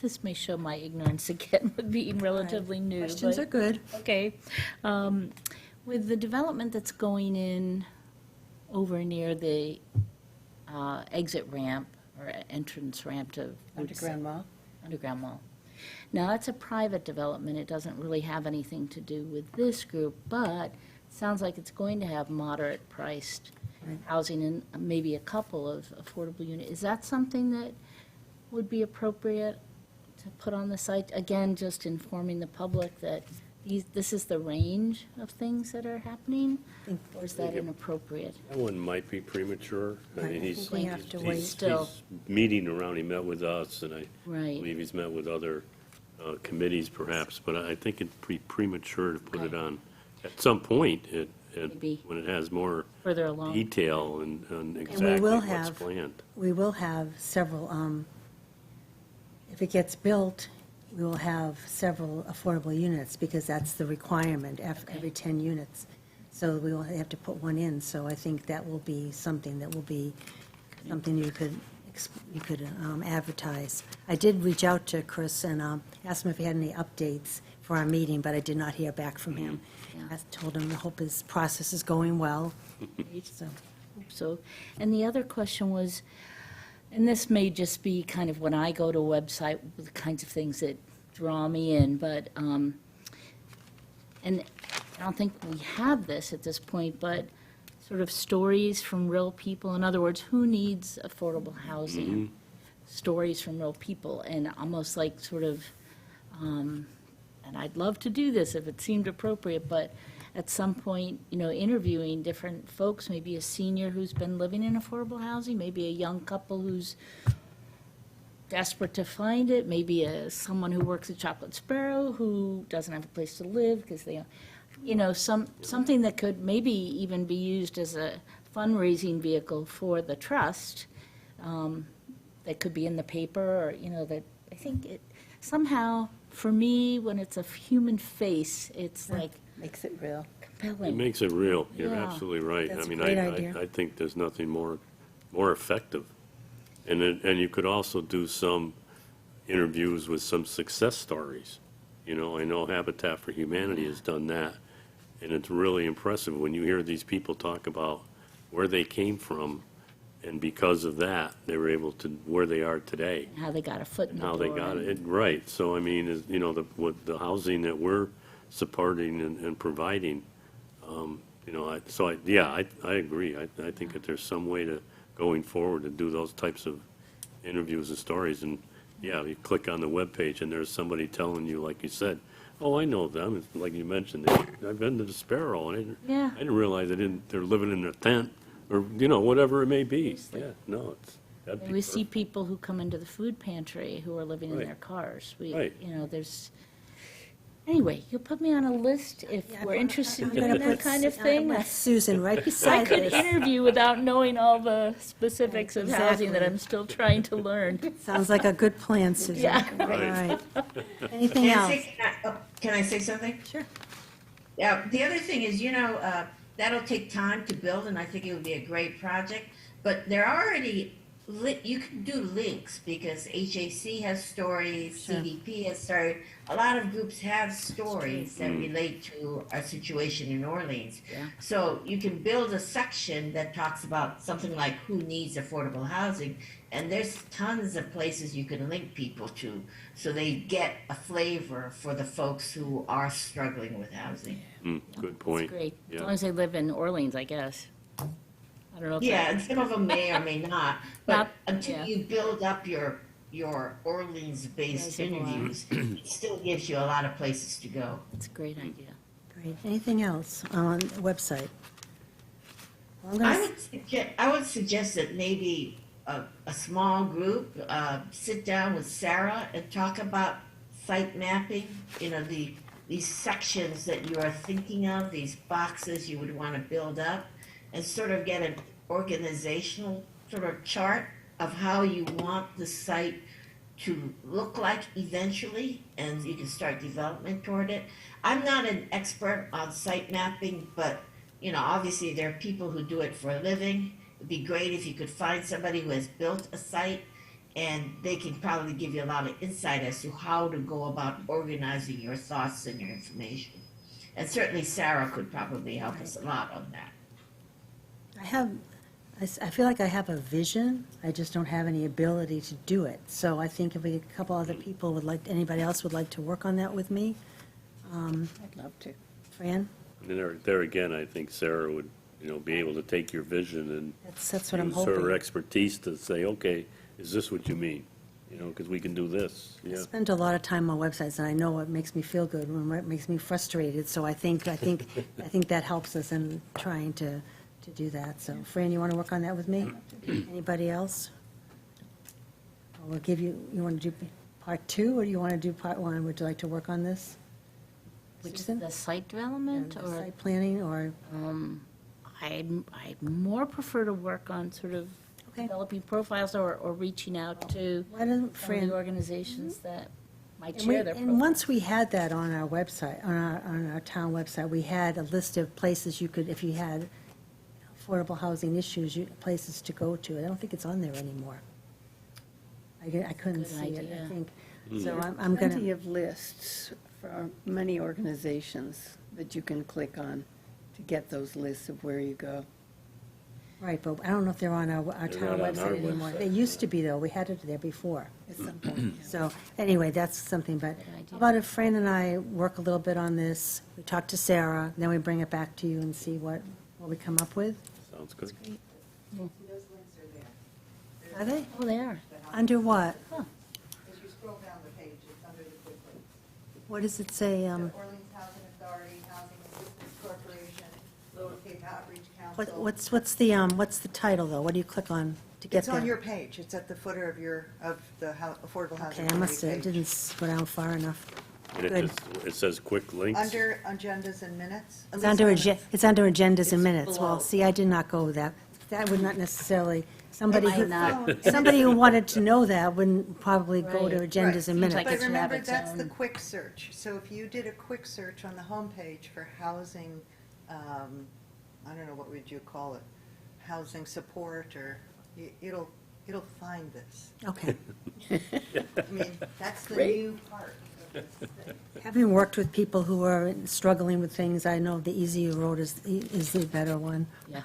This may show my ignorance again with being relatively new. Questions but- are good. Okay. With the development that's going in over near the exit ramp or entrance ramp to Underground Mall? Underground Mall. Now, that's a private development. It doesn't really have anything to do with this group, but it sounds like it's going to have moderate-priced Right. housing and maybe a couple of affordable units. Is that something that would be appropriate to put on the site? Again, just informing the public that this is the range of things that are happening, or is that inappropriate? That one might be premature. I Right, mean, I he's, think we have to he's- wait. Still. he's meeting around, he met with us, and I Right. believe he's met with other committees perhaps, but I think it'd be premature to put it Okay. on. At some point, Maybe. when it has more Further along? detail and we exactly will what's have- planned. We will have several, if it gets built, we will have several affordable units, because that's the requirement, every 10 units. So we will have to put one in, so I think that will be something you could advertise. I did reach out to Chris and asked him if he had any updates for our meeting, but I did not hear back from him. Yeah. I told him I hope his process is going well, so. So, and the other question was, and this may just be kind of when I go to a website, the kinds of things that draw me in, but, and I don't think we have this at this point, but sort of stories from real people. In other words, who needs affordable housing? Stories from real people, and almost like sort of, and I'd love to do this if it seemed appropriate, but at some point, interviewing different folks, maybe a senior who's been living in affordable housing, maybe a young couple who's desperate to find it, maybe someone who works at Chocolate Sparrow who doesn't have a place to live because something that could maybe even be used as a fundraising vehicle for the trust, that could be in the paper, or, that, I think it, somehow, for me, when it's a human face, it's like Makes it real. It compelling. makes it real. You're Yeah. absolutely right. That's I a mean, great idea. I think there's nothing more effective. And you could also do some interviews with some success stories. I know Habitat for Humanity has done that, and it's really impressive when you hear these people talk about where they came from, and because of that, they were able to, where they are today. How they got a foot in And the how door. they got and- it, right, so I mean, with the housing that we're supporting and providing, I agree, I think that there's some way to, going forward, to do those types of interviews and stories, and, yeah, you click on the webpage and there's somebody telling you, like you said, oh, I know them, it's like you mentioned, I've been to the Sparrow, and Yeah. I didn't realize they're living in a tent, or, whatever it may be, yeah, no, that'd be We see perfect. people who come into the food pantry who are living in Right. their cars. Right. Anyway, you'll put me on a list if we're interested in I'm gonna doing that put kind of I'm thing. gonna put Susan right I beside could this. interview without knowing all the specifics of housing that Exactly. I'm still trying to learn. Sounds like a good plan, Susan. Yeah. All right. Anything else? Nancy, can I say something? Sure. Yeah, the other thing is, that'll take time to build, and I think it would be a great project. But there are already, you can do links, because HAC has stories, Sure. CDP has stories. A lot of groups have stories that relate to our situation in Orleans. Yeah. So you can build a section that talks about something like who needs affordable housing, and there's tons of places you can link people to, so they get a flavor for the folks who are struggling with housing. Good point. It's great, as Yeah. long as they live in Orleans, I guess. I don't know if Yeah, that- and some of them may or may not, but Not- until yeah. you build up your Orleans-based Reservoir. interviews, it still gives you a lot of places to go. it's a great idea. Great. Anything else on the website? Well, I'm gonna I would suggest that maybe a small group sit down with Sarah and talk about site mapping. These sections that you are thinking of, these boxes you would want to build up, and sort of get an organizational sort of chart of how you want the site to look like eventually, and you can start development toward it. I'm not an expert on site mapping, but obviously there are people who do it for a living. It'd be great if you could find somebody who has built a site, and they can probably give you a lot of insight as to how to go about organizing your thoughts and your information. And certainly Sarah could probably help us a lot on that. I feel like I have a vision, I just don't have any ability to do it. So I think if a couple other people anybody else would like to work on that with me, I'd love to. Fran, And there again, I think Sarah would, be able to take your vision and that's what I'm use her hoping. expertise to say, okay, is this what you mean? Because we can do this, I yeah. spend a lot of time on websites, and I know what makes me feel good and what makes me frustrated, so I think that helps us in trying to do that. So Fran, you want to work on that with me? Anybody else? We'll give you want to do part 2, or do you want to do part 1? Would you like to work on this? Which is The site development, or? site planning, or, I'd more prefer to work on sort of Okay. developing profiles or reaching out to why doesn't some of Fran? the organizations that might And we- share their And profiles. once we had that on our website, on our town website, we had a list of places you could, if you had affordable housing issues, places to go to. I don't think it's on there anymore. I couldn't Good see it, idea. I think. So I'm Plenty gonna, of lists for many organizations that you can click on to get those lists of where you go. right, but I don't know if they're on our They're town not on our website anymore. website. They used to be, though. We had it there before. At some point, yeah. So, anyway, that's something, but Good idea. how about if Fran and I work a little bit on this, we talk to Sarah, then we bring it back to you and see what we come up with? Sounds good. Are they? Oh, they are. Under what? As you scroll down the page, it's under the quick links. What does it say? The Orleans Housing Authority, Housing Assistance Corporation, Lower Cape Outreach Council. What's the title, though? What do you click on to get It's there? on your page. It's at the footer of the Affordable Housing Okay, I must Committee have, page. didn't go down far enough. And Good. it says quick links. Under agendas and minutes. It's under agendas and minutes. below. Well, see, I did not go with that. That would not necessarily, somebody might who, not. somebody who wanted to know that wouldn't probably go to Right. agendas and Seems minutes. like But it should have remember, its that's the own- quick search. So if you did a quick search on the homepage for housing, I don't know, what would you call it? Housing support, or it'll find this. Okay. I mean, that's the Great. new part of this thing. Having worked with people who are struggling with things, I know the easier road is the better one. Yeah.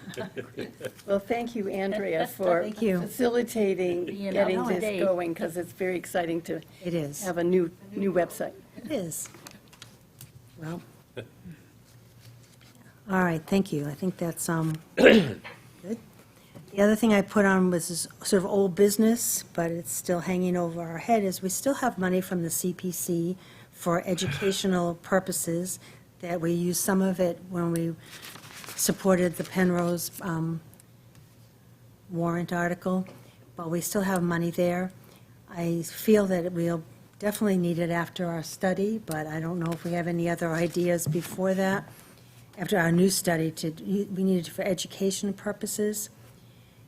Well, thank you, Andrea, for Thank you. facilitating Being getting up to this date. going, because it's very exciting to It is. have a new website. It is. Well, all right, thank you. I think that's good. The other thing I put on was this sort of old business, but it's still hanging over our head, is we still have money from the CPC for educational purposes, that we used some of it when we supported the Penrose warrant article, but we still have money there. I feel that we'll definitely need it after our study, but I don't know if we have any other ideas before that. After our new study, we need it for education purposes.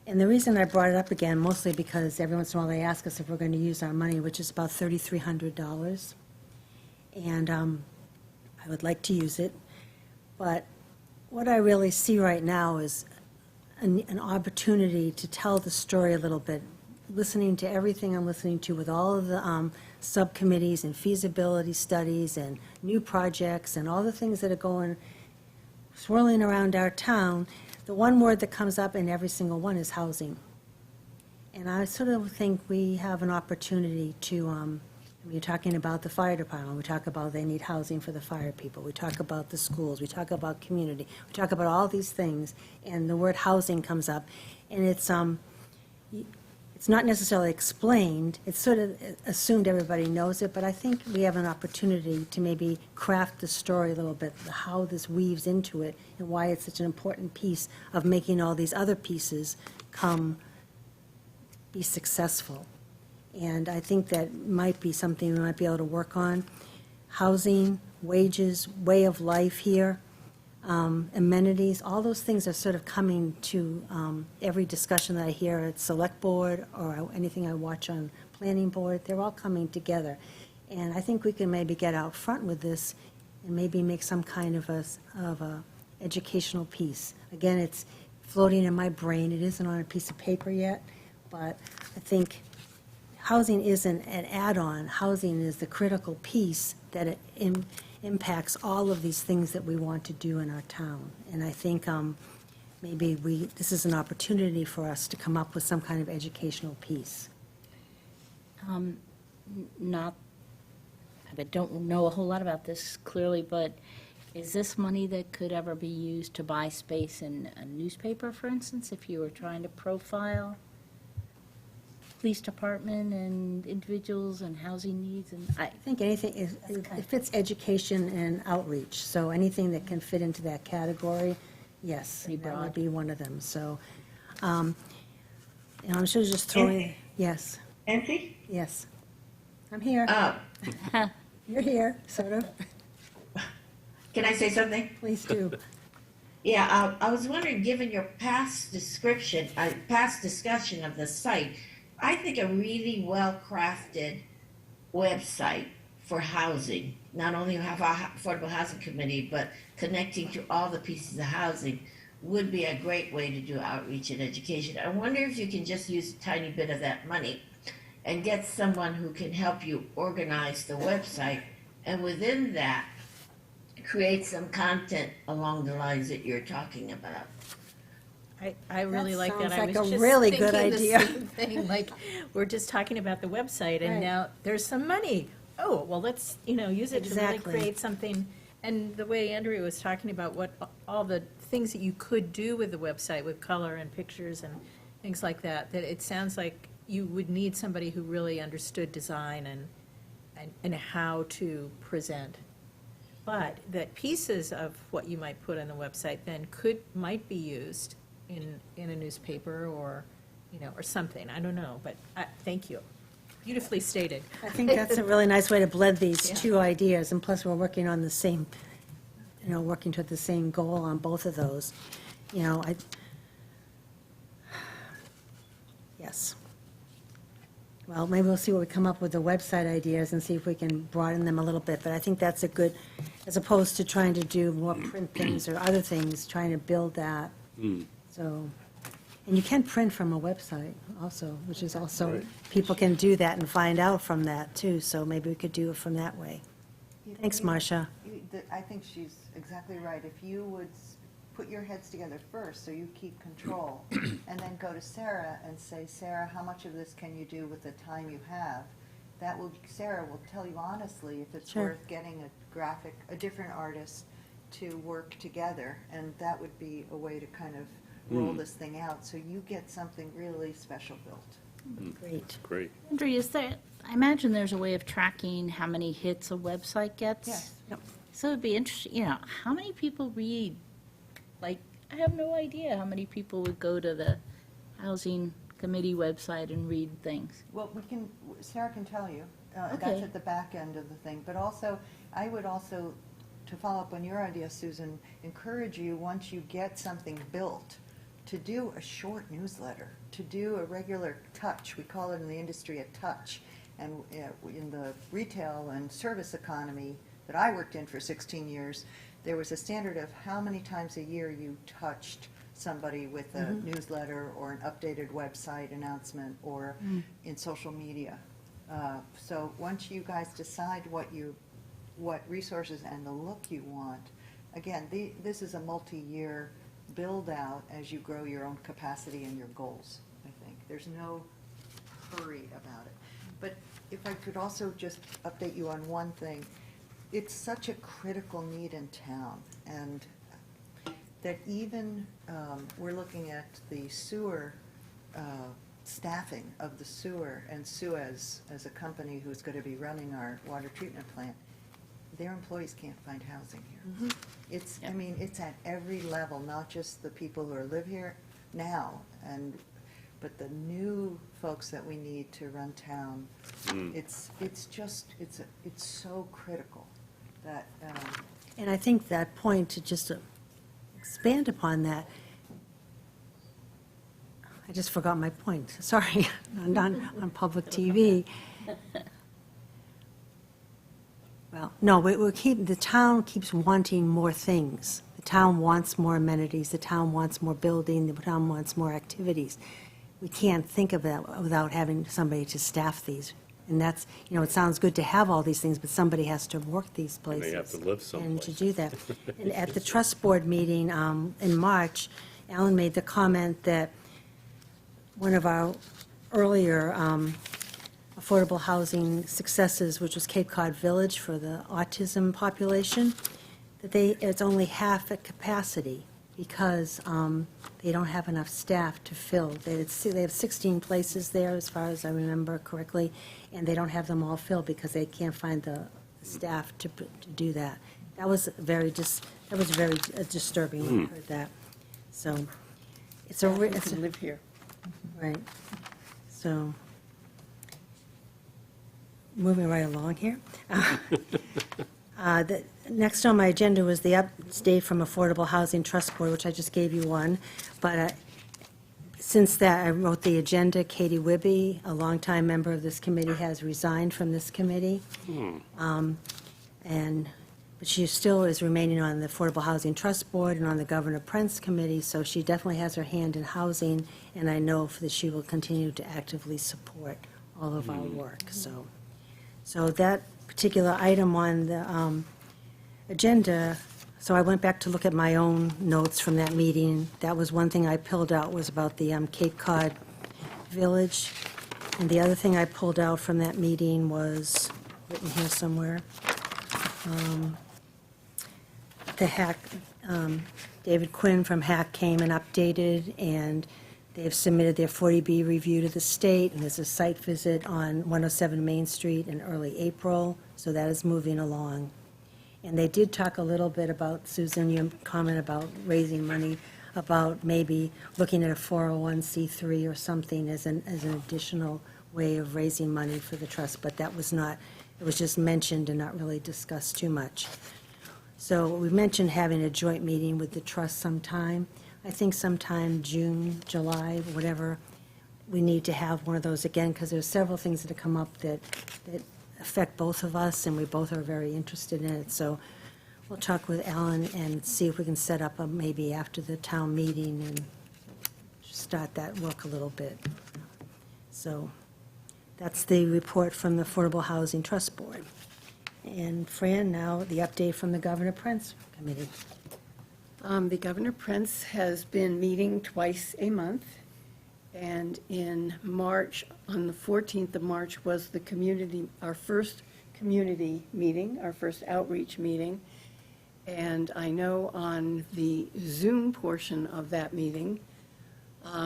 And the reason I brought it up again, mostly because every once in a while they ask us if we're going to use our money, which is about $3,300. And I would like to use it. But what I really see right now is an opportunity to tell the story a little bit, listening to everything I'm listening to with all of the subcommittees and feasibility studies and new projects and all the things that are going, swirling around our town. The one word that comes up in every single one is housing. And I sort of think we have an opportunity to, we're talking about the fire department, we talk about they need housing for the fire people, we talk about the schools, we talk about community, we talk about all these things, and the word housing comes up. And it's not necessarily explained, it's sort of assumed everybody knows it, but I think we have an opportunity to maybe craft the story a little bit, how this weaves into it, and why it's such an important piece of making all these other pieces be successful. And I think that might be something we might be able to work on. Housing, wages, way of life here, amenities, all those things are sort of coming to every discussion that I hear at Select Board or anything I watch on Planning Board. They're all coming together. And I think we can maybe get out front with this and maybe make some kind of a educational piece. Again, it's floating in my brain. It isn't on a piece of paper yet, but I think housing isn't an add-on. Housing is the critical piece that it impacts all of these things that we want to do in our town. And I think maybe this is an opportunity for us to come up with some kind of educational piece. Not, I don't know a whole lot about this clearly, but is this money that could ever be used to buy space in a newspaper, for instance, if you were trying to profile police department and individuals and housing needs? And I think anything, it fits education and outreach, so anything that can fit into that category, yes, Pretty that would broad. be one of them. So, I'm sure just throwing, yes, Nancy? yes. I'm here. You're here, sort of. Can I say something? Please do. Yeah, I was wondering, given your past discussion of the site, I think a really well-crafted website for housing, not only have our Affordable Housing Committee, but connecting to all the pieces of housing, would be a great way to do outreach and education. I wonder if you can just use a tiny bit of that money and get someone who can help you organize the website, and within that, create some content along the lines that you're talking about. I really That like that. sounds I like was a just really good thinking the idea. same thing, like, we're just talking about the website, and Right. now there's some money. Oh, well, let's, use it to really Exactly. create something. And the way Andrea was talking about what, all the things that you could do with the website, with color and pictures and things like that, that it sounds like you would need somebody who really understood design and how to present. but that pieces of what you might put on the website then might be used in a newspaper or, or something. I don't know, but thank you. Beautifully stated. I think that's a really nice way to blend these Yeah. two ideas, and plus, we're working on the same, working toward the same goal on both of those. Yes. Well, maybe we'll see what we come up with the website ideas and see if we can broaden them a little bit, but I think that's a good, as opposed to trying to do more print things or other things, trying to build that. So, and you can print from a website also, which is also, Right. people can do that and find out from that too, so maybe we could do it from that way. Thanks, Marcia. I think she's exactly right. If you would put your heads together first, so you keep control, and then go to Sarah and say, Sarah, how much of this can you do with the time you have? Sarah will tell you honestly if it's Sure. worth getting a different artist to work together, and that would be a way to kind of roll this thing out, so you get something really special built. Great. Great. Andrea, I imagine there's a way of tracking how many hits a website gets? Yes. Yep. So it'd be interesting, how many people read? Like, I have no idea how many people would go to the Housing Committee website and read things. Well, Sarah can tell you. That's Okay. at the back end of the thing. But also, I would also, to follow up on your idea, Susan, encourage you, once you get something built, to do a short newsletter, to do a regular touch. We call it in the industry a touch. And in the retail and service economy that I worked in for 16 years, there was a standard of how many times a year you touched somebody with a newsletter or an updated website announcement or in social media. So once you guys decide what resources and the look you want, again, this is a multi-year build-out as you grow your own capacity and your goals, I think. There's no hurry about it. But if I could also just update you on one thing, it's such a critical need in town, and that even, we're looking at the sewer, staffing of the sewer, and Suez as a company who's going to be running our water treatment plant, their employees can't find housing here. It's, I mean, it's at every level, not just the people who live here now, but the new folks that we need to run town. It's so critical that, And I think that point, to just expand upon that, I just forgot my point, sorry, on public TV. Well, no, the town keeps wanting more things. The town wants more amenities, the town wants more building, the town wants more activities. We can't think of that without having somebody to staff these. And that's, it sounds good to have all these things, but somebody has to work these And places. they have to live And to someplace. do that. And at the trust board meeting in March, Alan made the comment that one of our earlier affordable housing successes, which was Cape Cod Village for the autism population, that it's only half at capacity because they don't have enough staff to fill. They have 16 places there, as far as I remember correctly, and they don't have them all filled because they can't find the staff to do that. That was very disturbing when I heard that. So it's a, We it's a can live here. Right. So, moving right along here. Next on my agenda was the update from Affordable Housing Trust Board, which I just gave you one. But since that, I wrote the agenda. Katie Wibby, a longtime member of this committee, has resigned from this committee. But she still is remaining on the Affordable Housing Trust Board and on the Governor Prince Committee, so she definitely has her hand in housing, and I know that she will continue to actively support all of our work, so. So that particular item on the agenda, so I went back to look at my own notes from that meeting. That was one thing I pulled out, was about the Cape Cod Village. And the other thing I pulled out from that meeting was, written here somewhere, the HAC, David Quinn from HAC came and updated, and they've submitted their 40B review to the state, and there's a site visit on 107 Main Street in early April, so that is moving along. And they did talk a little bit about, Susan, your comment about raising money, about maybe looking at a 401c3 or something as an additional way of raising money for the trust, but that was not, it was just mentioned and not really discussed too much. So we mentioned having a joint meeting with the trust sometime. I think sometime June, July, whatever, we need to have one of those again, because there's several things that have come up that affect both of us, and we both are very interested in it. So we'll talk with Alan and see if we can set up a maybe after the town meeting and start that work a little bit. So that's the report from the Affordable Housing Trust Board. And Fran, now the update from the Governor Prince Committee. The Governor Prince has been meeting twice a month, and in March, on the 14th of March, was our first community meeting, our first outreach meeting. And I know on the Zoom portion of that meeting,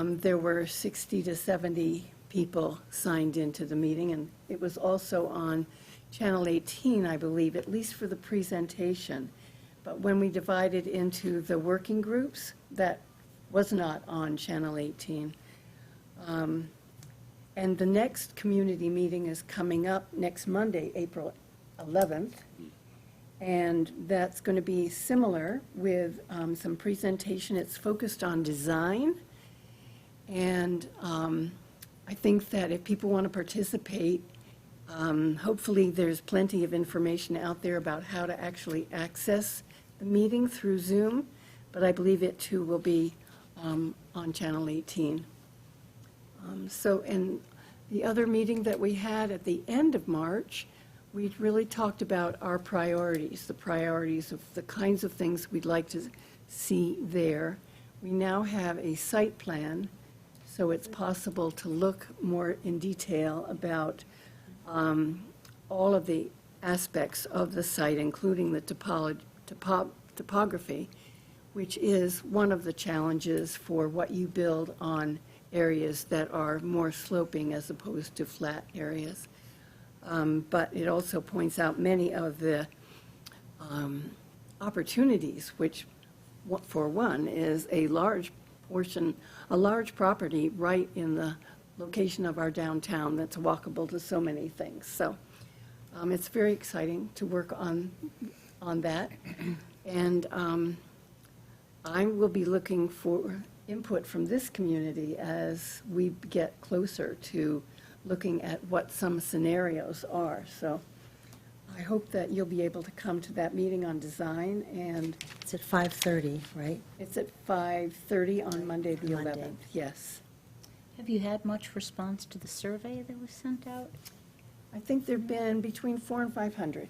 there were 60 to 70 people signed into the meeting, and it was also on Channel 18, I believe, at least for the presentation. But when we divided into the working groups, that was not on Channel 18. And the next community meeting is coming up next Monday, April 11th. And that's going to be similar with some presentation. It's focused on design. And I think that if people want to participate, hopefully there's plenty of information out there about how to actually access the meeting through Zoom. But I believe it too will be on Channel 18. So in the other meeting that we had at the end of March, we really talked about our priorities, the priorities of the kinds of things we'd like to see there. We now have a site plan, so it's possible to look more in detail about all of the aspects of the site, including the topography, which is one of the challenges for what you build on areas that are more sloping as opposed to flat areas. But it also points out many of the opportunities, which, for one, is a large portion, a large property right in the location of our downtown that's walkable to so many things. So it's very exciting to work on that. And I will be looking for input from this community as we get closer to looking at what some scenarios are. So I hope that you'll be able to come to that meeting on design, and It's at 5:30, right? it's at 5:30 on Monday, the Monday. 11th. Yes. Have you had much response to the survey that was sent out? I think there've been between 400 and 500.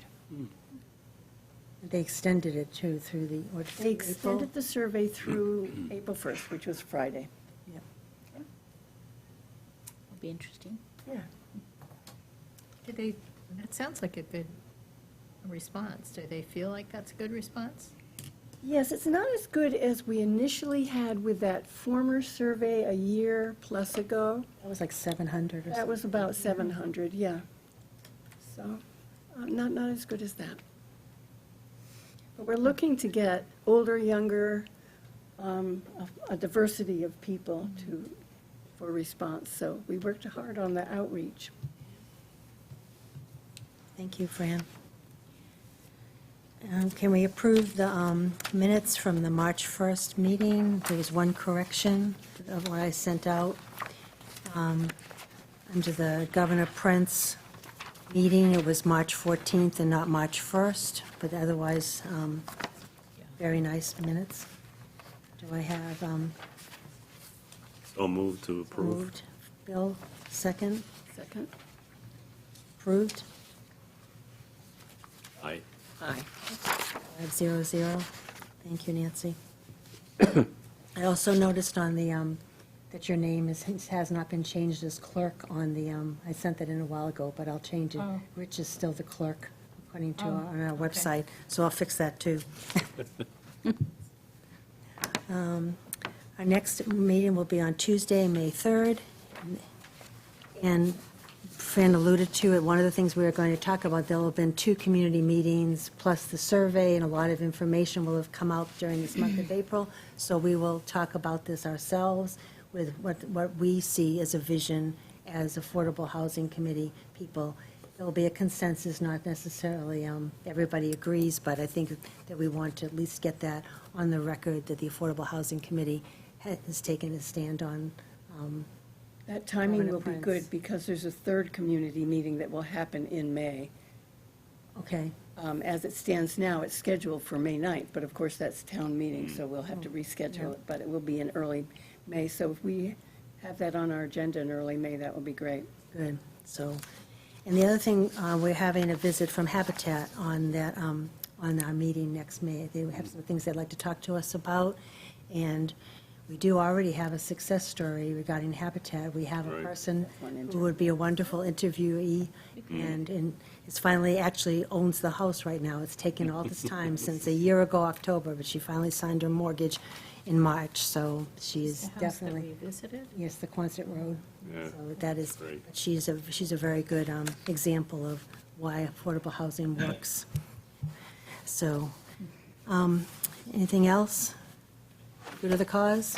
They extended it too through the, what, They April? extended the survey through April 1st, which was Friday. Yep. It'll be interesting. Yeah. That sounds like a good response. Do they feel like that's a good response? Yes, it's not as good as we initially had with that former survey a year plus ago. That was like 700 or something. That was about 700, yeah. So, not as good as that. But we're looking to get older, younger, a diversity of people for response. So we worked hard on the outreach. Thank you, Fran. Can we approve the minutes from the March 1st meeting? There was one correction of what I sent out. Under the Governor Prince meeting, it was March 14th and not March 1st, but otherwise, very nice minutes. Do I have So moved to approve. moved? Bill, second? Second? Approved? Aye. Aye. 500. Thank you, Nancy. I also noticed on the, that your name has not been changed as clerk on the, I sent that in a while ago, but I'll change it. Oh. Rich is still the clerk, according to, Oh, on our okay. website, so I'll fix that, too. Our next meeting will be on Tuesday, May 3rd. And Fran alluded to it, one of the things we were going to talk about, there will have been 2 community meetings, plus the survey, and a lot of information will have come out during this month of April. So we will talk about this ourselves with what we see as a vision as Affordable Housing Committee people. There will be a consensus, not necessarily everybody agrees, but I think that we want to at least get that on the record, that the Affordable Housing Committee has taken a stand on. That timing will be Permanent good plans. because there's a third community meeting that will happen in May. Okay, As it stands now, it's scheduled for May 9th, but of course, that's town meeting, so we'll have to reschedule it, but it will be in early May. So if we have that on our agenda in early May, that would be great. good. So, and the other thing, we're having a visit from Habitat on that, on our meeting next May. They have some things they'd like to talk to us about, and we do already have a success story regarding Habitat. We have a Right. person One who would be a wonderful interviewee, and it's finally actually owns the house right now. It's taken all this time, since a year ago, October, but she finally signed her mortgage in March, so she is The house that definitely. we visited? Yes, the Quonset Road. Yeah, So that is, great. she's a very good example of why affordable housing works. So, anything else? Good of the cause?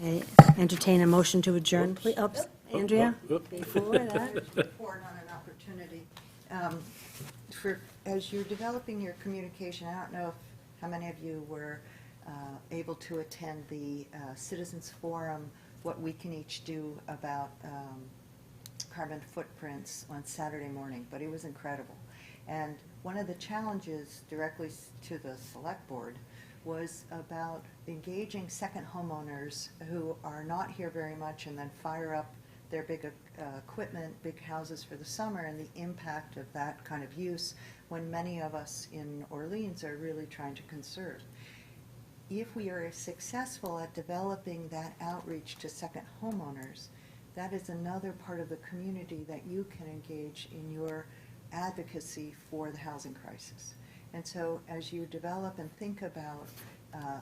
I entertain a motion to adjourn, please. Oops, Andrea? Before that, Report on an opportunity. As you're developing your communication, I don't know how many of you were able to attend the Citizens Forum, What We Can Each Do About Carbon Footprints on Saturday morning, but it was incredible. And one of the challenges directly to the Select Board was about engaging second homeowners who are not here very much and then fire up their big equipment, big houses for the summer, and the impact of that kind of use when many of us in Orleans are really trying to conserve. If we are successful at developing that outreach to second homeowners, that is another part of the community that you can engage in your advocacy for the housing crisis. And so as you develop and think about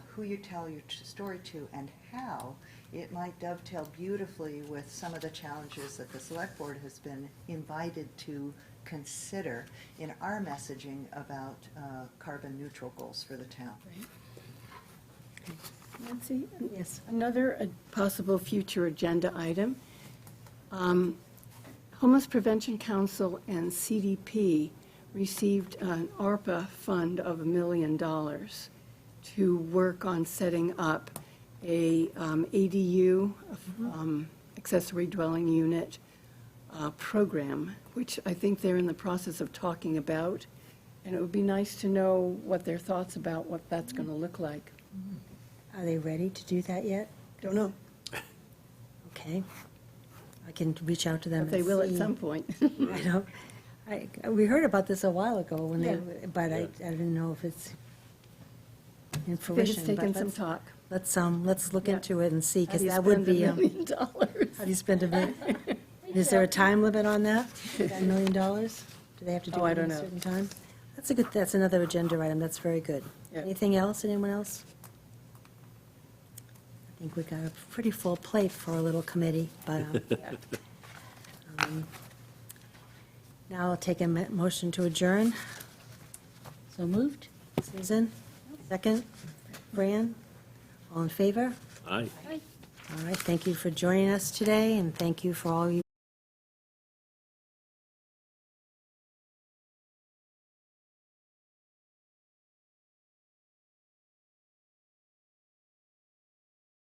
who you tell your story to and how, it might dovetail beautifully with some of the challenges that the Select Board has been invited to consider in our messaging about carbon neutral goals for the town. Nancy? yes. Another possible future agenda item. Homeless Prevention Council and CDP received an ARPA fund of $1 million to work on setting up a ADU, accessory dwelling unit program, which I think they're in the process of talking about. And it would be nice to know what their thoughts about what that's going to look like. Are they ready to do that yet? Don't know, Okay. I can reach out to them but they and will at see. some point. I don't, we heard about this a while ago when they, Yeah. but I didn't know if it's in I think fruition. it's taken but some talk. let's look Yeah. into it and see, How because do you that would spend be, $1 million? how do you spend a million? Is there a time limit on that, that $1 million? Do they have to do Oh, I it in don't a know. certain time? That's another agenda item, that's very good. Yeah. Anything else, anyone else? I think we got a pretty full plate for a little committee, but, now I'll take a motion to adjourn. So moved. Susan, second. Fran, all in favor? Aye. All right, thank you for joining us today, and thank you for all you.